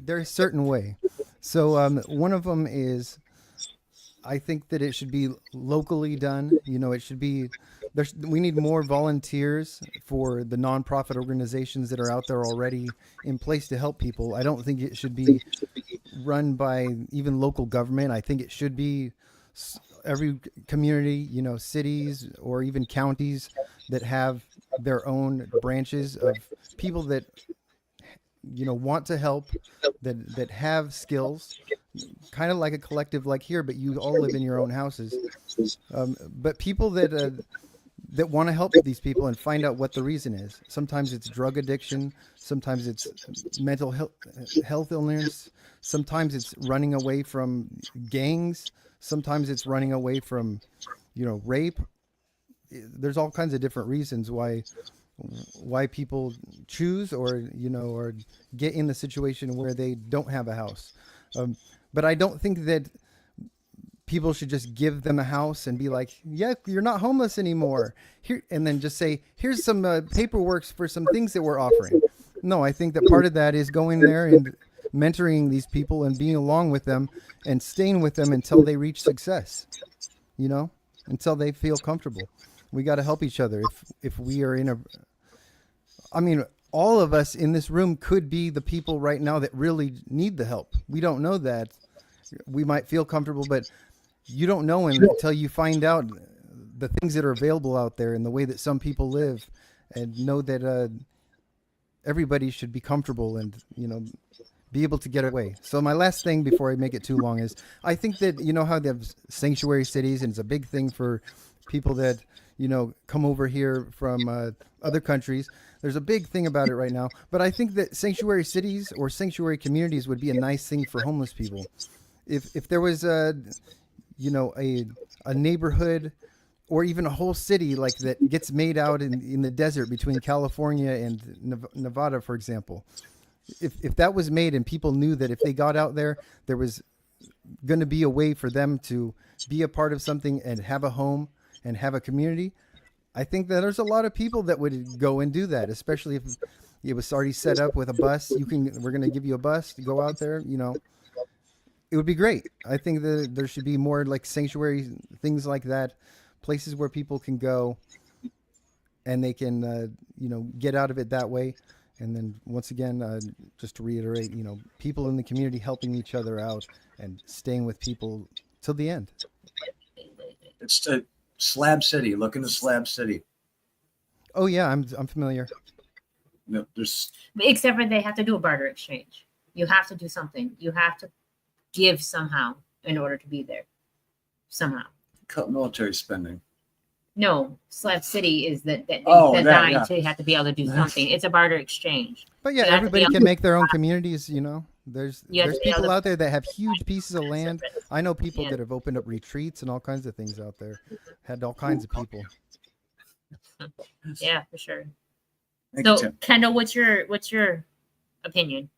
they're a certain way. So one of them is, I think that it should be locally done. You know, it should be we need more volunteers for the nonprofit organizations that are out there already in place to help people. I don't think it should be run by even local government. I think it should be every community, you know, cities or even counties that have their own branches of people that, you know, want to help, that have skills, kind of like a collective like here, but you all live in your own houses. But people that want to help these people and find out what the reason is. Sometimes it's drug addiction. Sometimes it's mental health illness. Sometimes it's running away from gangs. Sometimes it's running away from, you know, rape. There's all kinds of different reasons why people choose or, you know, or get in the situation where they don't have a house. But I don't think that people should just give them a house and be like, yeah, you're not homeless anymore here. And then just say, here's some paperwork for some things that we're offering. No, I think that part of that is going there and mentoring these people and being along with them and staying with them until they reach success, you know, until they feel comfortable. We got to help each other. If we are I mean, all of us in this room could be the people right now that really need the help. We don't know that. We might feel comfortable, but you don't know until you find out the things that are available out there and the way that some people live, and know that everybody should be comfortable and, you know, be able to get away. So my last thing before I make it too long is, I think that, you know how they have sanctuary cities, and it's a big thing for people that, you know, come over here from other countries. There's a big thing about it right now, but I think that sanctuary cities or sanctuary communities would be a nice thing for homeless people. If there was you know, a neighborhood or even a whole city like that gets made out in the desert between California and Nevada, for example, if that was made and people knew that if they got out there, there was going to be a way for them to be a part of something and have a home and have a community, I think that there's a lot of people that would go and do that, especially if it was already set up with a bus. We're going to give you a bus to go out there, you know. It would be great. I think that there should be more like sanctuary things like that, places where people can go and they can, you know, get out of it that way. And then once again, just to reiterate, you know, people in the community helping each other out and staying with people till the end. It's a Slab City. Look into Slab City. Oh yeah, I'm familiar. No, there's Except for they have to do a barter exchange. You have to do something. You have to give somehow in order to be there. Somehow. cut military spending. No, Slab City is that Oh, designed yeah. to have to be able to do something. It's a barter exchange. But yeah, You have to be everybody able can to- make their own communities, you know. There's You have to be able people to- out there that have huge pieces of land. I know people Yeah. that have opened up retreats and all kinds of things out there. Had all kinds of people. Yeah, for sure. Thank you, So, Tim. Kendall, what's your opinion?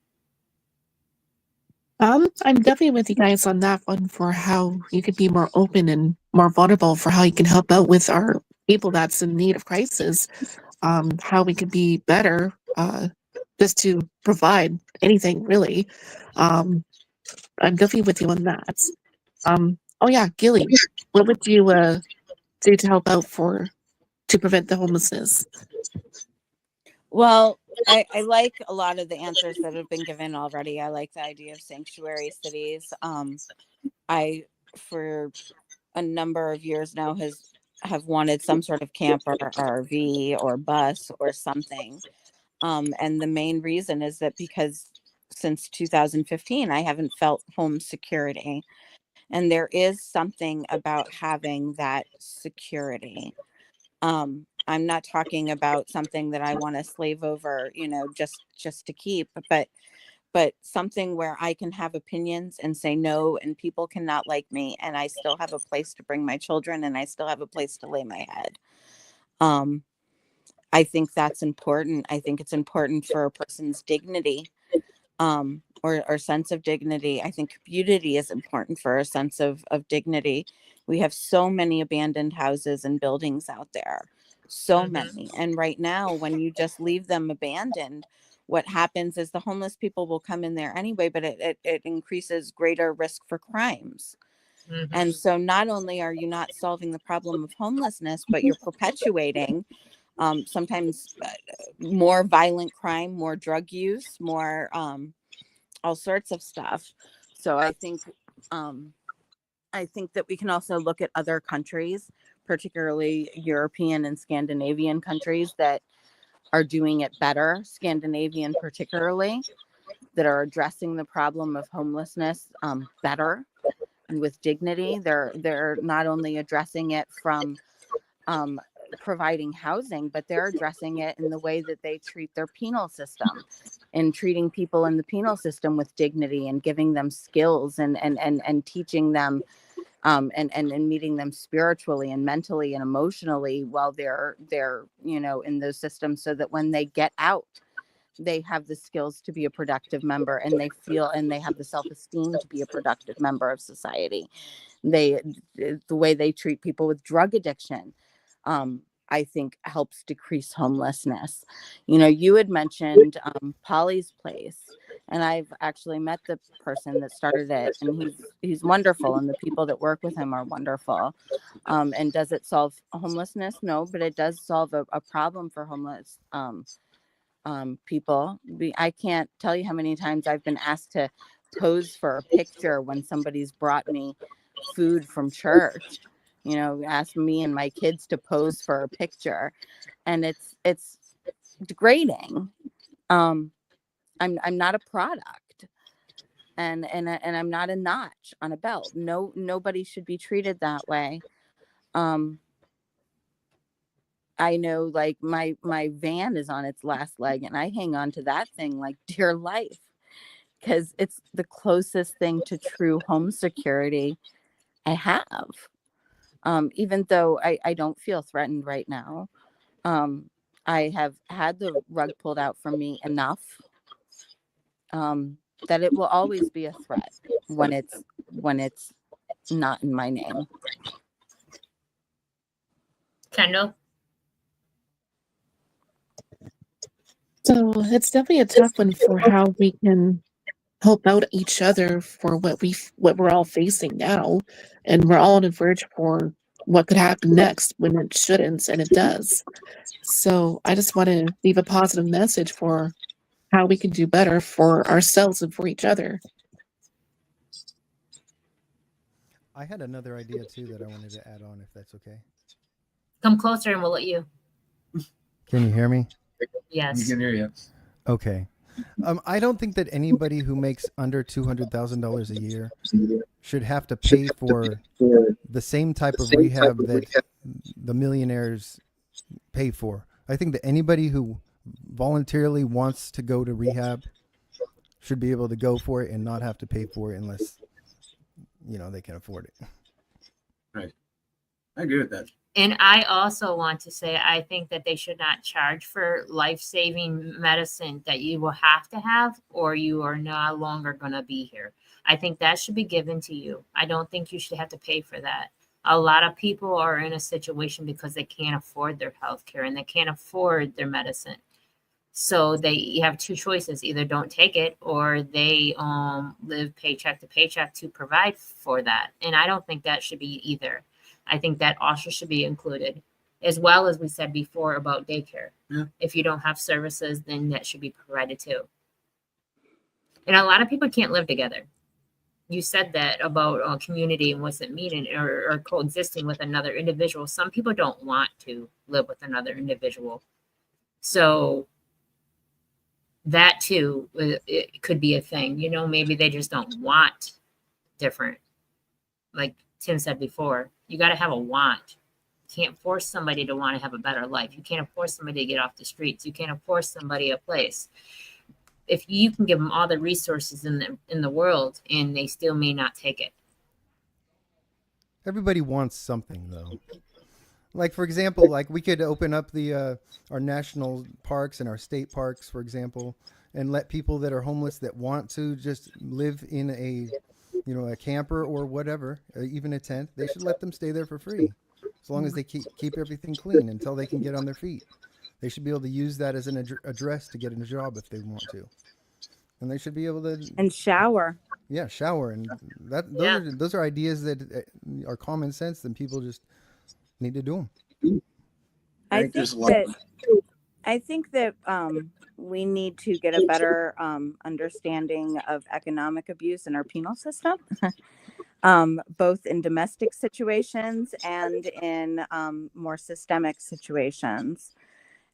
I'm definitely with you guys on that one for how you could be more open and more vulnerable for how you can help out with our people that's in need of crisis. How we could be better, just to provide anything really. I'm definitely with you on that. Oh yeah, Gilly, what would you do to help out to prevent the homelessness? Well, I like a lot of the answers that have been given already. I like the idea of sanctuary cities. I, for a number of years now, have wanted some sort of camper, RV, or bus or something. And the main reason is that because since 2015, I haven't felt home security. And there is something about having that security. I'm not talking about something that I want to slave over, just to keep, but something where I can have opinions and say no, and people cannot like me, and I still have a place to bring my children, and I still have a place to lay my head. I think that's important. I think it's important for a person's dignity, or sense of dignity. I think community is important for a sense of dignity. We have so many abandoned houses and buildings out there, so many. And right now, when you just leave them abandoned, what happens is the homeless people will come in there anyway, but it increases greater risk for crimes. And so not only are you not solving the problem of homelessness, but you're perpetuating sometimes more violent crime, more drug use, more all sorts of stuff. So I think that we can also look at other countries, particularly European and Scandinavian countries that are doing it better, Scandinavian particularly, that are addressing the problem of homelessness better and with dignity. They're not only addressing it from providing housing, but they're addressing it in the way that they treat their penal system, and treating people in the penal system with dignity, and giving them skills, and teaching them and meeting them spiritually and mentally and emotionally while they're in those systems, so that when they get out, they have the skills to be a productive member, and they feel, and they have the self-esteem to be a productive member of society. The way they treat people with drug addiction, I think helps decrease homelessness. You had mentioned Polly's Place, and I've actually met the person that started it, and he's wonderful, and the people that work with him are wonderful. And does it solve homelessness? No, but it does solve a problem for homeless people. I can't tell you how many times I've been asked to pose for a picture when somebody's brought me food from church. Ask me and my kids to pose for a picture, and it's degrading. I'm not a product, and I'm not a notch on a belt. Nobody should be treated that way. I know, like, my van is on its last leg, and I hang on to that thing like dear life, because it's the closest thing to true home security I have. Even though I don't feel threatened right now, I have had the rug pulled out from me enough that it will always be a threat when it's not in my name. Kendall? So it's definitely a tough one for how we can help out each other for what we're all facing now, and we're all on the verge for what could happen next when it shouldn't, and it does. So I just want to leave a positive message for how we can do better for ourselves and for each other. I had another idea too that I wanted to add on, if that's okay. Come closer and we'll let you. Can you hear me? Yes. We can hear you. Okay. I don't think that anybody who makes under $200,000 a year should have to pay for the same type of rehab that the millionaires pay for. I think that anybody who voluntarily wants to go to rehab should be able to go for it and not have to pay for it unless, they can afford it. Right. I agree with that. And I also want to say, I think that they should not charge for life-saving medicine that you will have to have, or you are no longer going to be here. I think that should be given to you. I don't think you should have to pay for that. A lot of people are in a situation because they can't afford their health care and they can't afford their medicine. So they have two choices: either don't take it, or they live paycheck to paycheck to provide for that. And I don't think that should be either. I think that also should be included, as well as we said before about daycare. Yeah. If you don't have services, then that should be provided too. And a lot of people can't live together. You said that about community and what's it mean, or coexisting with another individual. Some people don't want to live with another individual. So that too, it could be a thing. You know, maybe they just don't want different. Like Tim said before, you got to have a want. You can't force somebody to want to have a better life. You can't force somebody to get off the streets. You can't force somebody a place. If you can give them all the resources in the world and they still may not take it. Everybody wants something, though. Like, for example, like we could open up the our national parks and our state parks, for example, and let people that are homeless that want to just live in a, you know, a camper or whatever, even a tent, they should let them stay there for free, as long as they keep everything clean until they can get on their feet. They should be able to use that as an address to get a job if they want to, and they should be able to And shower. yeah, shower, and that those are ideas that are common sense, and people just need to do them. I think that we need to get a better understanding of economic abuse in our penal system, both in domestic situations and in more systemic situations.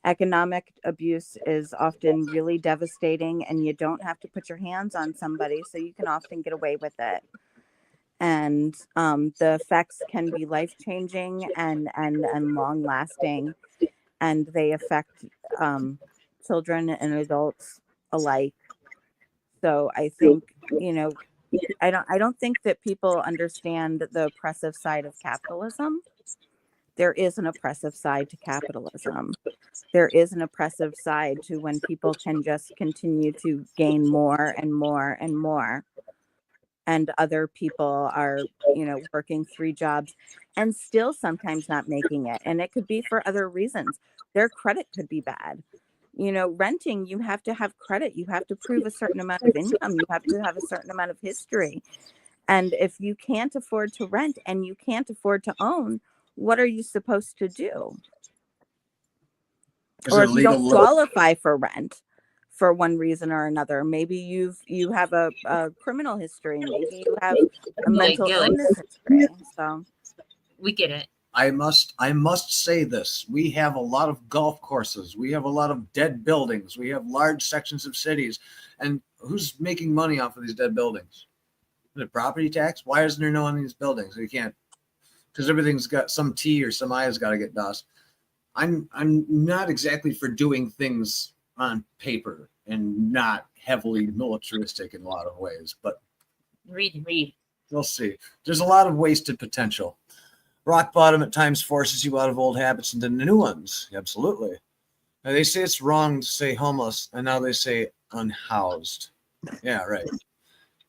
Economic abuse is often really devastating, and you don't have to put your hands on somebody, so you can often get away with it. And the effects can be life-changing and long-lasting, and they affect children and adults alike. So I think, you know, I don't think that people understand the oppressive side of capitalism. There is an oppressive side to capitalism. There is an oppressive side to when people can just continue to gain more and more and more. And other people are, you know, working 3 jobs and still sometimes not making it. And it could be for other reasons. Their credit could be bad. You know, renting, you have to have credit. You have to prove a certain amount of income. You have to have a certain amount of history. And if you can't afford to rent and you can't afford to own, what are you supposed to do? Or if you don't qualify for rent for one reason or another, maybe you have a criminal history, maybe you have a mental illness history. So we get it. I must say this. We have a lot of golf courses. We have a lot of dead buildings. We have large sections of cities. And who's making money off of these dead buildings? Is it property tax? Why isn't there no one in these buildings? You can't, because everything's got some T or some I has got to get dust. I'm not exactly for doing things on paper and not heavily militaristic in a lot of ways, but read. We'll see. There's a lot of wasted potential. Rock bottom at times forces you out of old habits into new ones. Absolutely. Now, they say it's wrong to say homeless, and now they say unhoused. Yeah, right.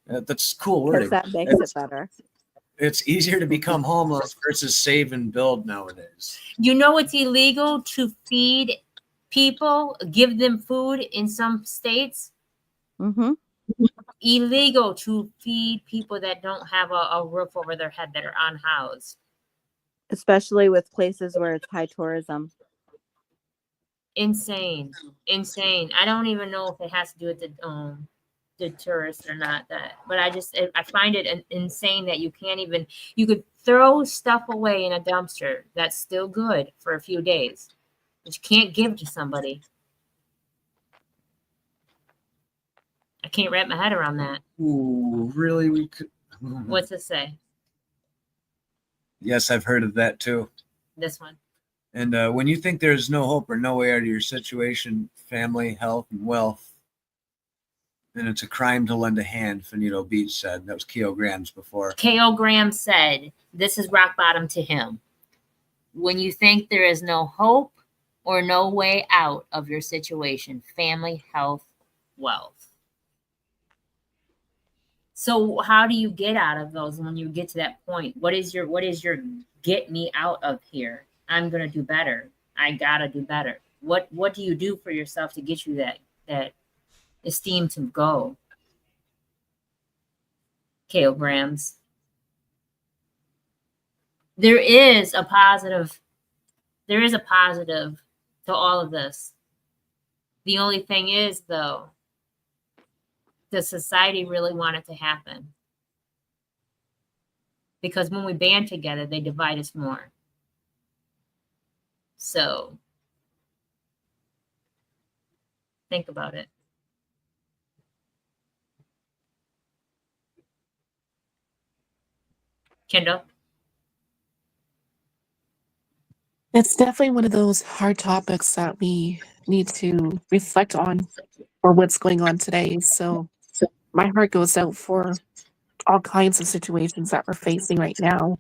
That's cool wording. That makes it better. It's easier to become homeless versus save and build nowadays. You know, it's illegal to feed people, give them food in some states. Mm-hmm. Illegal to feed people that don't have a roof over their head, that are unhoused. Especially with places where it's high tourism. Insane. I don't even know if it has to do with the tourists or not, but I find it insane that you could throw stuff away in a dumpster that's still good for a few days, but you can't give to somebody. I can't wrap my head around that. Ooh, really? We could. What's it say? Yes, I've heard of that too. This one. And when you think there's no hope or no way out of your situation, family, health, and wealth, then it's a crime to lend a hand, Finito Beach said. That was K.O. Graham's before. K.O. Graham said, this is rock bottom to him. When you think there is no hope or no way out of your situation, family, health, wealth. So how do you get out of those when you get to that point? What is your get me out of here? I'm going to do better. I got to do better. What do you do for yourself to get you that esteem to go? Kilograms. There is a positive to all of this. The only thing is, though, does society really want it to happen? Because when we band together, they divide us more. So think about it. Kendall? It's definitely one of those hard topics that we need to reflect on for what's going on today. So my heart goes out for all kinds of situations that we're facing right now.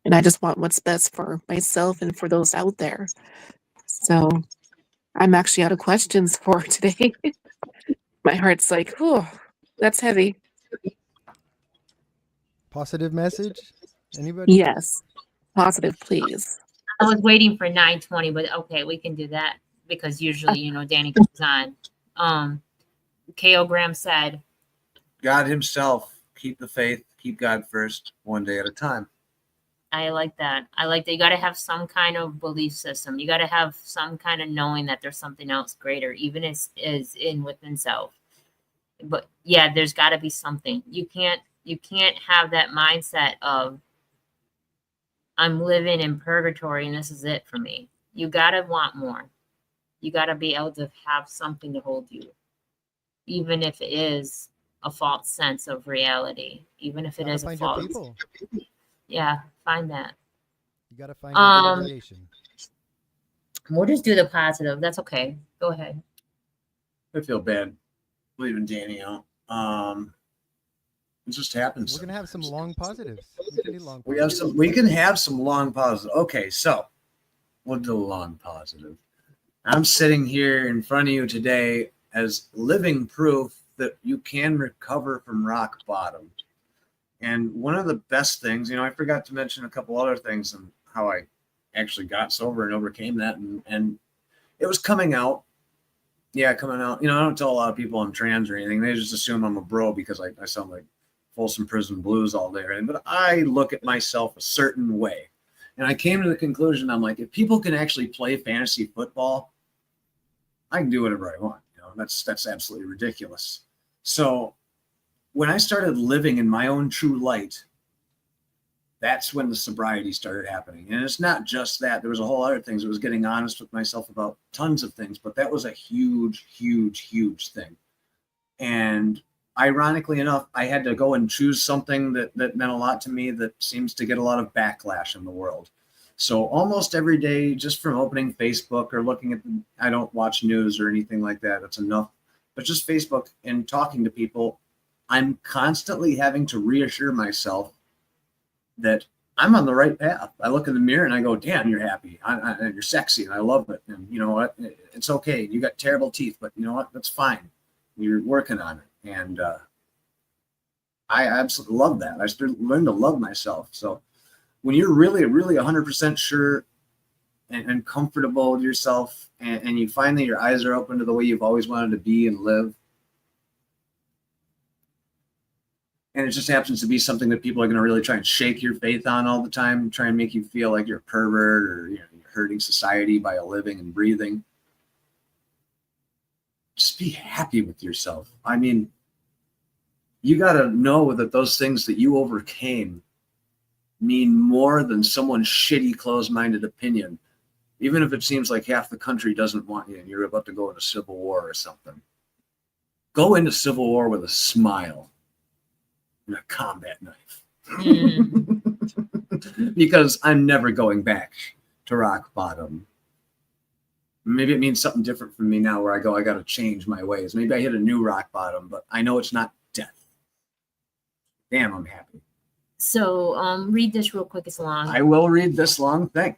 And I just want what's best for myself and for those out there. So I'm actually out of questions for today. My heart's like, oh, that's heavy. Positive message? Anybody? Yes. Positive, please. I was waiting for 9:20, but okay, we can do that because usually, Danny comes on. Ko Graham said, God Himself, keep the faith, keep God first, one day at a time. I like that. I like that. You got to have some kind of belief system. You got to have some kind of knowing that there's something else greater, even as is in within self. But yeah, there's got to be something. You can't have that mindset of I'm living in purgatory and this is it for me. You got to want more. You got to be able to have something to hold you, even if it is a false sense of reality, even if it Gotta is a find your false. people. Yeah, find that. You gotta find your creation. We'll just do the positive. That's okay. Go ahead. I feel bad leaving Danny out. It just happens. We're gonna have some long positives. We can do long. We have some. We can have some long positives. Okay, so we'll do a long positive. I'm sitting here in front of you today as living proof that you can recover from rock bottom. And one of the best things, I forgot to mention a couple other things and how I actually got sober and overcame that. And it was coming out. Yeah, coming out. I don't tell a lot of people I'm trans or anything. They just assume I'm a bro because I sound like Folsom Prison Blues all day. But I look at myself a certain way. And I came to the conclusion, I'm like, if people can actually play fantasy football, I can do whatever I want. That's absolutely ridiculous. So when I started living in my own true light, that's when the sobriety started happening. And it's not just that. There was a whole other things. It was getting honest with myself about tons of things, but that was a huge, huge, huge thing. And ironically enough, I had to go and choose something that meant a lot to me that seems to get a lot of backlash in the world. So almost every day, just from opening Facebook or looking at I don't watch news or anything like that. That's enough. But just Facebook and talking to people, I'm constantly having to reassure myself that I'm on the right path. I look in the mirror and I go, damn, you're happy. You're sexy and I love it. And you know what? It's okay. You got terrible teeth, but you know what? That's fine. You're working on it. And I absolutely love that. I learned to love myself. So when you're really, really 100% sure and comfortable with yourself and you find that your eyes are open to the way you've always wanted to be and live, and it just happens to be something that people are going to really try and shake your faith on all the time, try and make you feel like you're a pervert or you're hurting society by living and breathing. Just be happy with yourself. I mean, you got to know that those things that you overcame mean more than someone's shitty, closed-minded opinion, even if it seems like half the country doesn't want you and you're about to go into civil war or something. Go into civil war with a smile and a combat knife. Because I'm never going back to rock bottom. Maybe it means something different for me now where I got to change my ways. Maybe I hit a new rock bottom, but I know it's not death. Damn, I'm happy. So read this real quick. It's long. I will read this long thing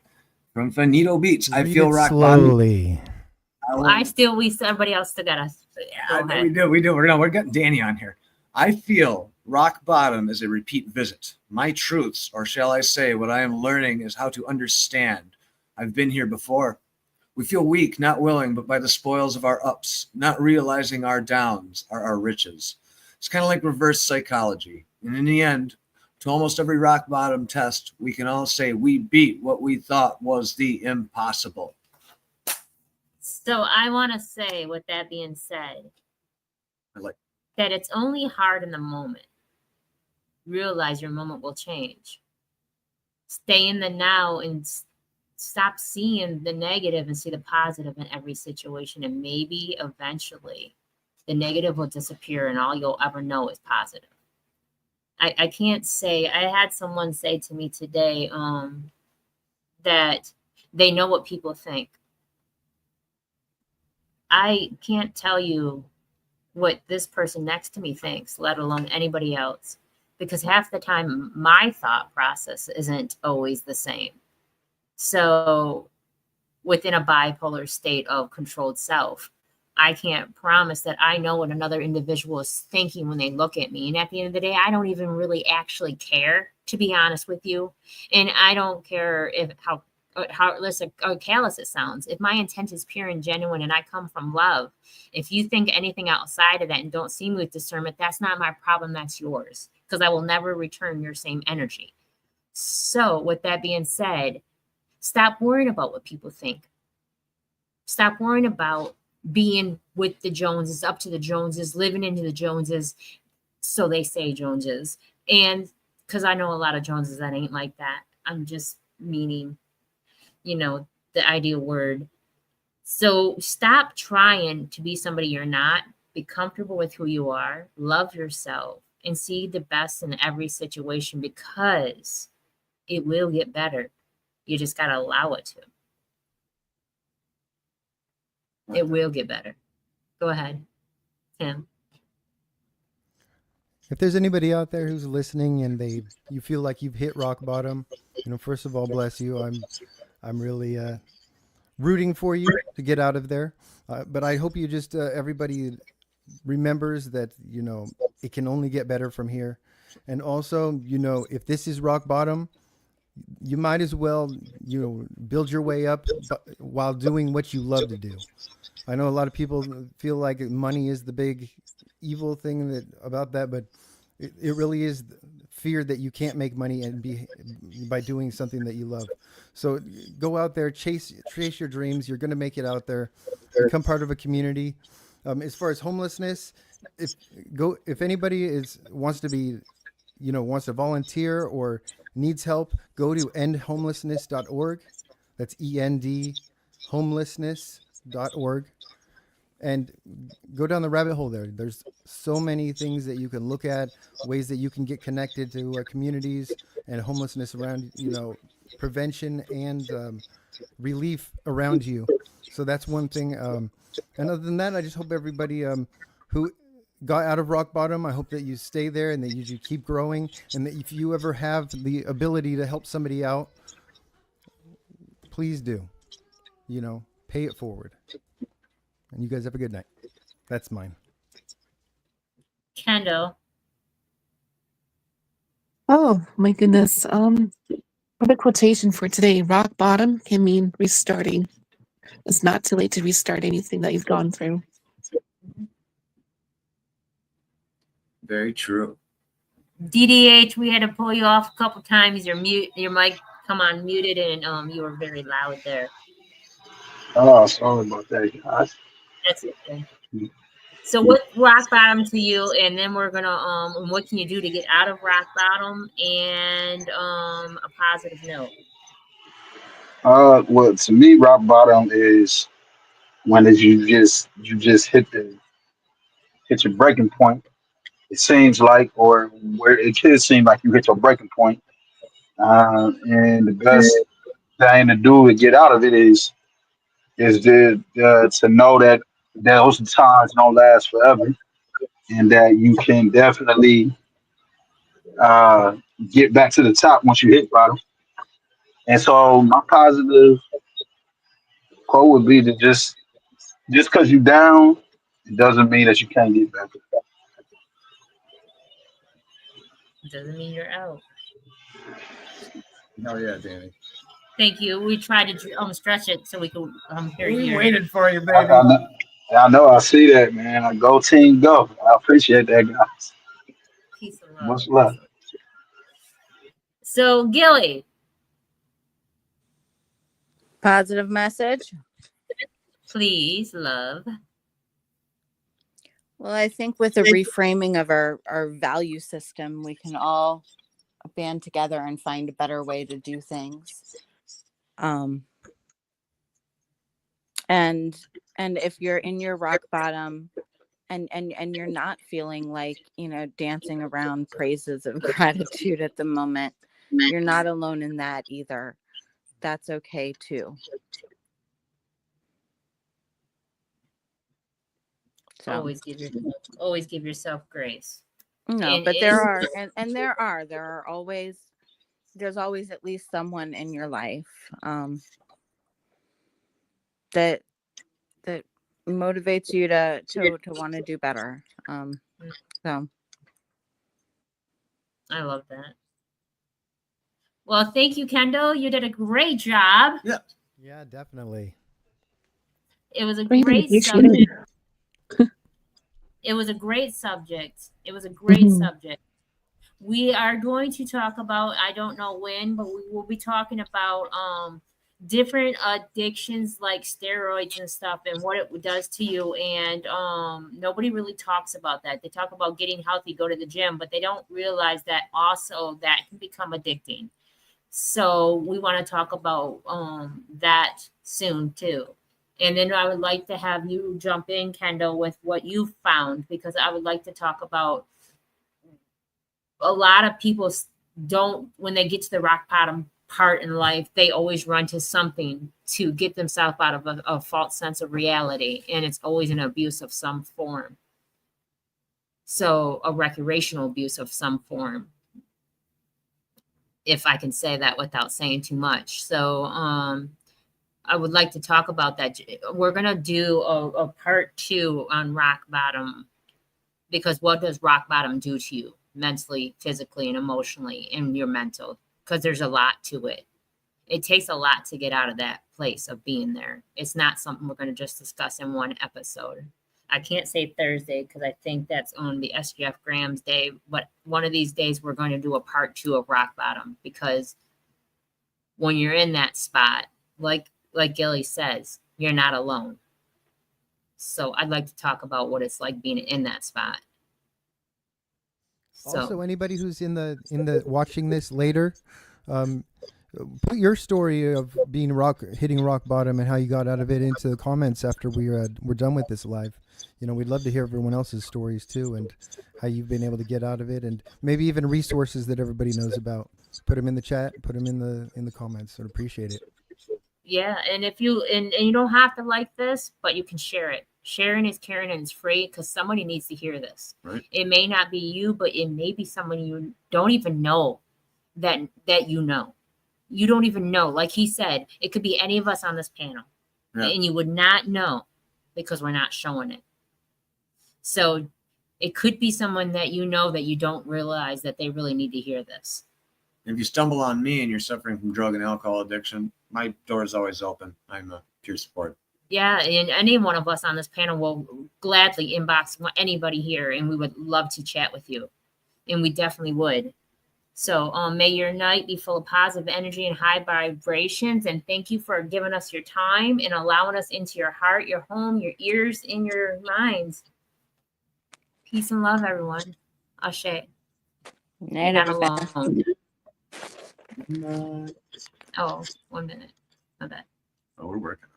from Finito Beats. Read I feel it rock slowly. bottom. Everybody else still got us. Yeah, we do. We're getting Danny on here. I feel rock bottom is a repeat visit. My truths, or shall I say, what I am learning is how to understand. I've been here before. We feel weak, not willing, but by the spoils of our ups, not realizing our downs are our riches. It's kind of like reverse psychology. And in the end, to almost every rock bottom test, we can all say we beat what we thought was the impossible. So I want to say, with that being said, that it's only hard in the moment. Realize your moment will change. Stay in the now and stop seeing the negative and see the positive in every situation. And maybe eventually the negative will disappear and all you'll ever know is positive. I can't say. I had someone say to me today that they know what people think. I can't tell you what this person next to me thinks, let alone anybody else, because half the time my thought process isn't always the same. So within a bipolar state of controlled self, I can't promise that I know what another individual is thinking when they look at me. And at the end of the day, I don't even really actually care, to be honest with you. And I don't care if how heartless or callous it sounds. If my intent is pure and genuine and I come from love, if you think anything outside of that and don't see me with discernment, that's not my problem, that's yours. Because I will never return your same energy. So with that being said, stop worrying about what people think. Stop worrying about being with the Joneses, up to the Joneses, living into the Joneses. So they say Joneses. And because I know a lot of Joneses that ain't like that. I'm just meaning, the ideal word. So stop trying to be somebody you're not. Be comfortable with who you are. Love yourself and see the best in every situation, because it will get better. You just got to allow it to. It will get better. Go ahead, Tim. If there's anybody out there who's listening and you feel like you've hit rock bottom, first of all, bless you. I'm really rooting for you to get out of there. But I hope you just everybody remembers that it can only get better from here. And also, if this is rock bottom, you might as well build your way up while doing what you love to do. I know a lot of people feel like money is the big evil thing about that, but it really is fear that you can't make money and by doing something that you love. So go out there, chase your dreams. You're going to make it out there. Become part of a community. As far as homelessness, if anybody wants to volunteer or needs help, go to endhomelessness.org. That's END homelessness.org. And go down the rabbit hole there. There's so many things that you can look at, ways that you can get connected to communities and homelessness around, prevention and relief around you. So that's one thing. And other than that, I just hope everybody who got out of rock bottom, I hope that you stay there and that you keep growing. And that if you ever have the ability to help somebody out, please do. Pay it forward. And you guys have a good night. That's mine. Kendall. Oh my goodness. The quotation for today: rock bottom can mean restarting. It's not too late to restart anything that you've gone through. Very true. DDH, we had to pull you off a couple times. Your mic come on muted, and you were very loud there. Oh, sorry about that, guys. That's okay. So what rock bottom to you, and then we're gonna what can you do to get out of rock bottom, and a positive note. Well, to me, rock bottom is when you just hit your breaking point. It seems like, or where it could seem like you hit your breaking point, and the best thing to do to get out of it is to know that those times don't last forever, and that you can definitely uh, get back to the top once you hit bottom. And so my positive quote would be to just because you're down, it doesn't mean that you can't get back up. Doesn't mean you're out. Oh yeah, Danny. Thank you. We tried to stretch it so we could hear We you. waited for you, I, baby. I, know, I know. I see that, man. Go team, go. I appreciate that, guys. Peace and love. Much love. So Gilly, Positive message. please, love. Well, I think with the reframing of our value system, we can all band together and find a better way to do things. And if you're in your rock bottom, and you're not feeling like, dancing around praises of gratitude at the moment, you're not alone in that either. That's okay too. So Always give yourself grace. no, but there's always at least someone in your life that motivates you to want to do better. So I love that. Well, thank you, Kendall. You did a great job. Yeah, definitely. It was a Great great appreciate subject. it. It was a great subject. It was a great Mhm. subject. We are going to talk about, I don't know when, but we will be talking about different addictions like steroids and stuff and what it does to you. And nobody really talks about that. They talk about getting healthy, go to the gym, but they don't realize that also that can become addicting. So we want to talk about that soon too. And then I would like to have you jump in, Kendall, with what you found, because I would like to talk about a lot of people don't, when they get to the rock bottom part in life, they always run to something to get themselves out of a false sense of reality. And it's always an abuse of some form. So a recreational abuse of some form, if I can say that without saying too much. So I would like to talk about that. We're going to do a part 2 on rock bottom, because what does rock bottom do to you mentally, physically, and emotionally in your mental? Because there's a lot to it. It takes a lot to get out of that place of being there. It's not something we're going to just discuss in one episode. I can't say Thursday because I think that's on the SGF Graham's day, but one of these days we're going to do a part 2 of rock bottom, because when you're in that spot, like Gilly says, you're not alone. So I'd like to talk about what it's like being in that spot. So, Also, anybody who's in the watching this later, put your story of hitting rock bottom and how you got out of it into the comments after we're done with this live. We'd love to hear everyone else's stories too, and how you've been able to get out of it, and maybe even resources that everybody knows about. Put them in the chat, put them in the comments. I'd appreciate it. Yeah, and if you and you don't have to like this, but you can share it. Sharing is caring, and it's free, because somebody needs to hear this. Right. It may not be you, but it may be someone you don't even know that you know. You don't even know. Like he said, it could be any of us on this panel, and you would not know because we're not showing it. So it could be someone that you know that you don't realize that they really need to hear this. If you stumble on me and you're suffering from drug and alcohol addiction, my door is always open. I'm a peer support. Yeah, and any one of us on this panel will gladly inbox anybody here, and we would love to chat with you. And we definitely would. So may your night be full of positive energy and high vibrations. And thank you for giving us your time and allowing us into your heart, your home, your ears, and your minds. Peace and love, everyone. Ashe. You're not alone. Oh, 1 minute. My bad. Oh, we're working.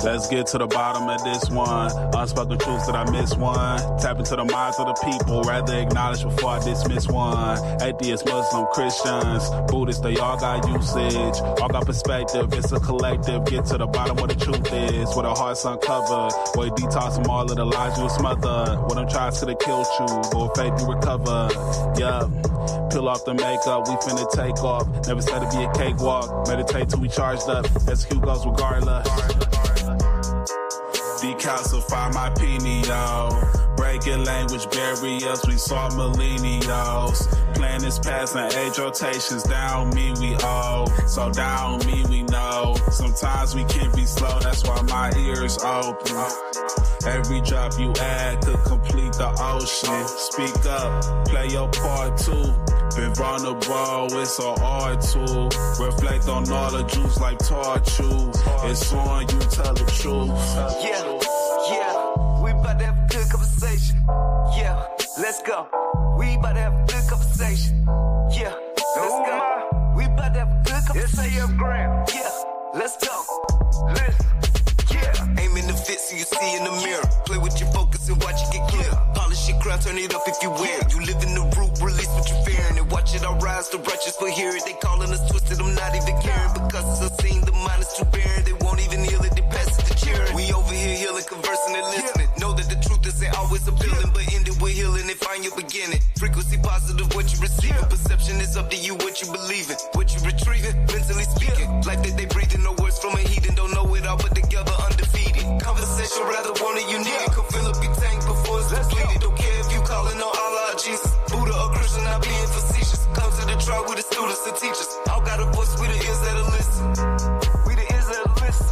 Let's get to the bottom of this one. Unspoken truths that I miss one. Tap into the minds of the people, rather acknowledge before I dismiss one. Atheists, Muslim, Christians, Buddhists, they all got usage. All got perspective, it's a collective. Get to the bottom where the truth is, where the heart's uncovered. Where you detox from all of the lies you smothered. When them tries could have killed you, but with faith you recover. Yeah. Peel off the makeup, we finna take off. Never said it'd be a cakewalk. Meditate till we charged up. Execute goes regardless. Decalcify my pineal. Breaking language barriers, we saw millennials. Planets passing age rotations, down me we owe. So down me we know. Sometimes we can be slow, that's why my ears open. Every drop you add could complete the ocean. Speak up, play your part too. Been vulnerable, it's an art tool. Reflect on all the juice like taught you. It's on you, tell the truth. Yeah, we about to have a good conversation. Yeah, let's go. We about to have a good conversation. Yeah, let's go. We about to have a good conversation. Yeah, let's go. play with your focus and watch it get clear. Polish your crown, turn it up if you wear it. You live in the root, release what you're fearing, and watch it all rise. The righteous will hear it. They calling us twisted, I'm not even caring, because it's unseen, the mind is too barren. They won't even heal it, they pass it to cheering. We over here healing, conversing and listening. Know that the truth isn't always appealing, but end it with healing and find your beginning. Frequency positive, what you receiving. Perception is up to you, what you believe in. What you retrieving, mentally speaking. Life that they breathing, no words from a heathen. Don't know it all, but together undefeated. Conversation, rather want it, you need it. Come fill up your tank before it's depleted. Don't care if you calling on Allah, Jesus, Buddha or Christian, not being facetious. Come to the trial with the students and teachers. All got a voice, we the ears that'll listen. We the ears that'll listen.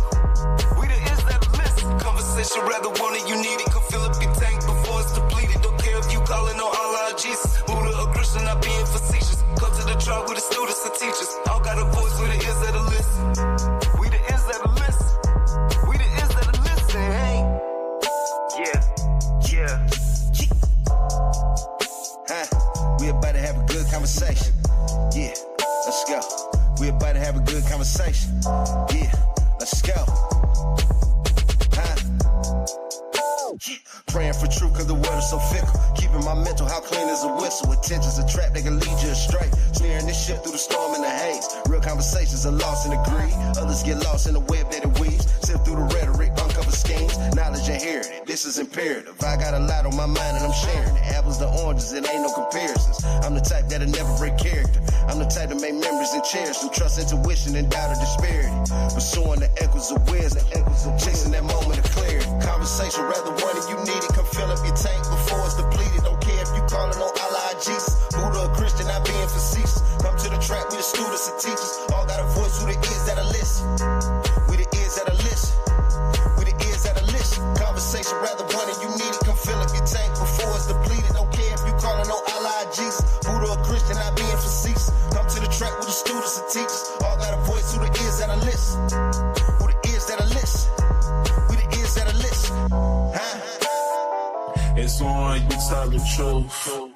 We the ears that'll listen. Conversation, rather want it, you need it. Come fill up your tank before it's depleted. Don't care if you calling on Allah, Jesus, Buddha or Christian, not being facetious. Come to the trial with the students and teachers. All got a voice, we the ears that'll listen. We the ears that'll listen. We the ears that'll listen, hey. Yeah, yeah. Huh? We about to have a good conversation. Yeah, let's go. We about to have a good conversation. Yeah, let's go. Huh? Praying for truth, cause the world is so fickle. Keeping my mental, how clean is a whistle. Attention's a trap, they can lead you astray. Steering this ship through the storm and the haze. Real conversations are lost in the greed. Others get lost in the web that it weaves. Sift through the rhetoric, uncover schemes. Knowledge inherited, this is imperative. I got a lot on my mind and I'm sharing it. Apples to oranges, it ain't no comparisons. I'm the type that'll never break character. I'm the type to make memories and cherish them. Trust intuition and doubt of disparity. Pursuing the echoes of wisdom, chasing that moment of clarity. Conversation, rather one if you need it. Come fill up your tank before it's depleted. Don't care if you calling on Allah, Jesus, Buddha or Christian, not being facetious. Come to the track with the students and teachers. All got a voice, who the ears that'll listen. We the ears that'll listen. We the ears that'll listen. Conversation, rather one if you need it. Come fill up your tank before it's depleted. Don't care if you calling on Allah, Jesus, Buddha or Christian, not being facetious. Come to the track with the students and teachers. All got a voice, who the ears that'll listen. Who the ears that'll listen. We the ears that'll listen. Huh? It's on, you tell the truth.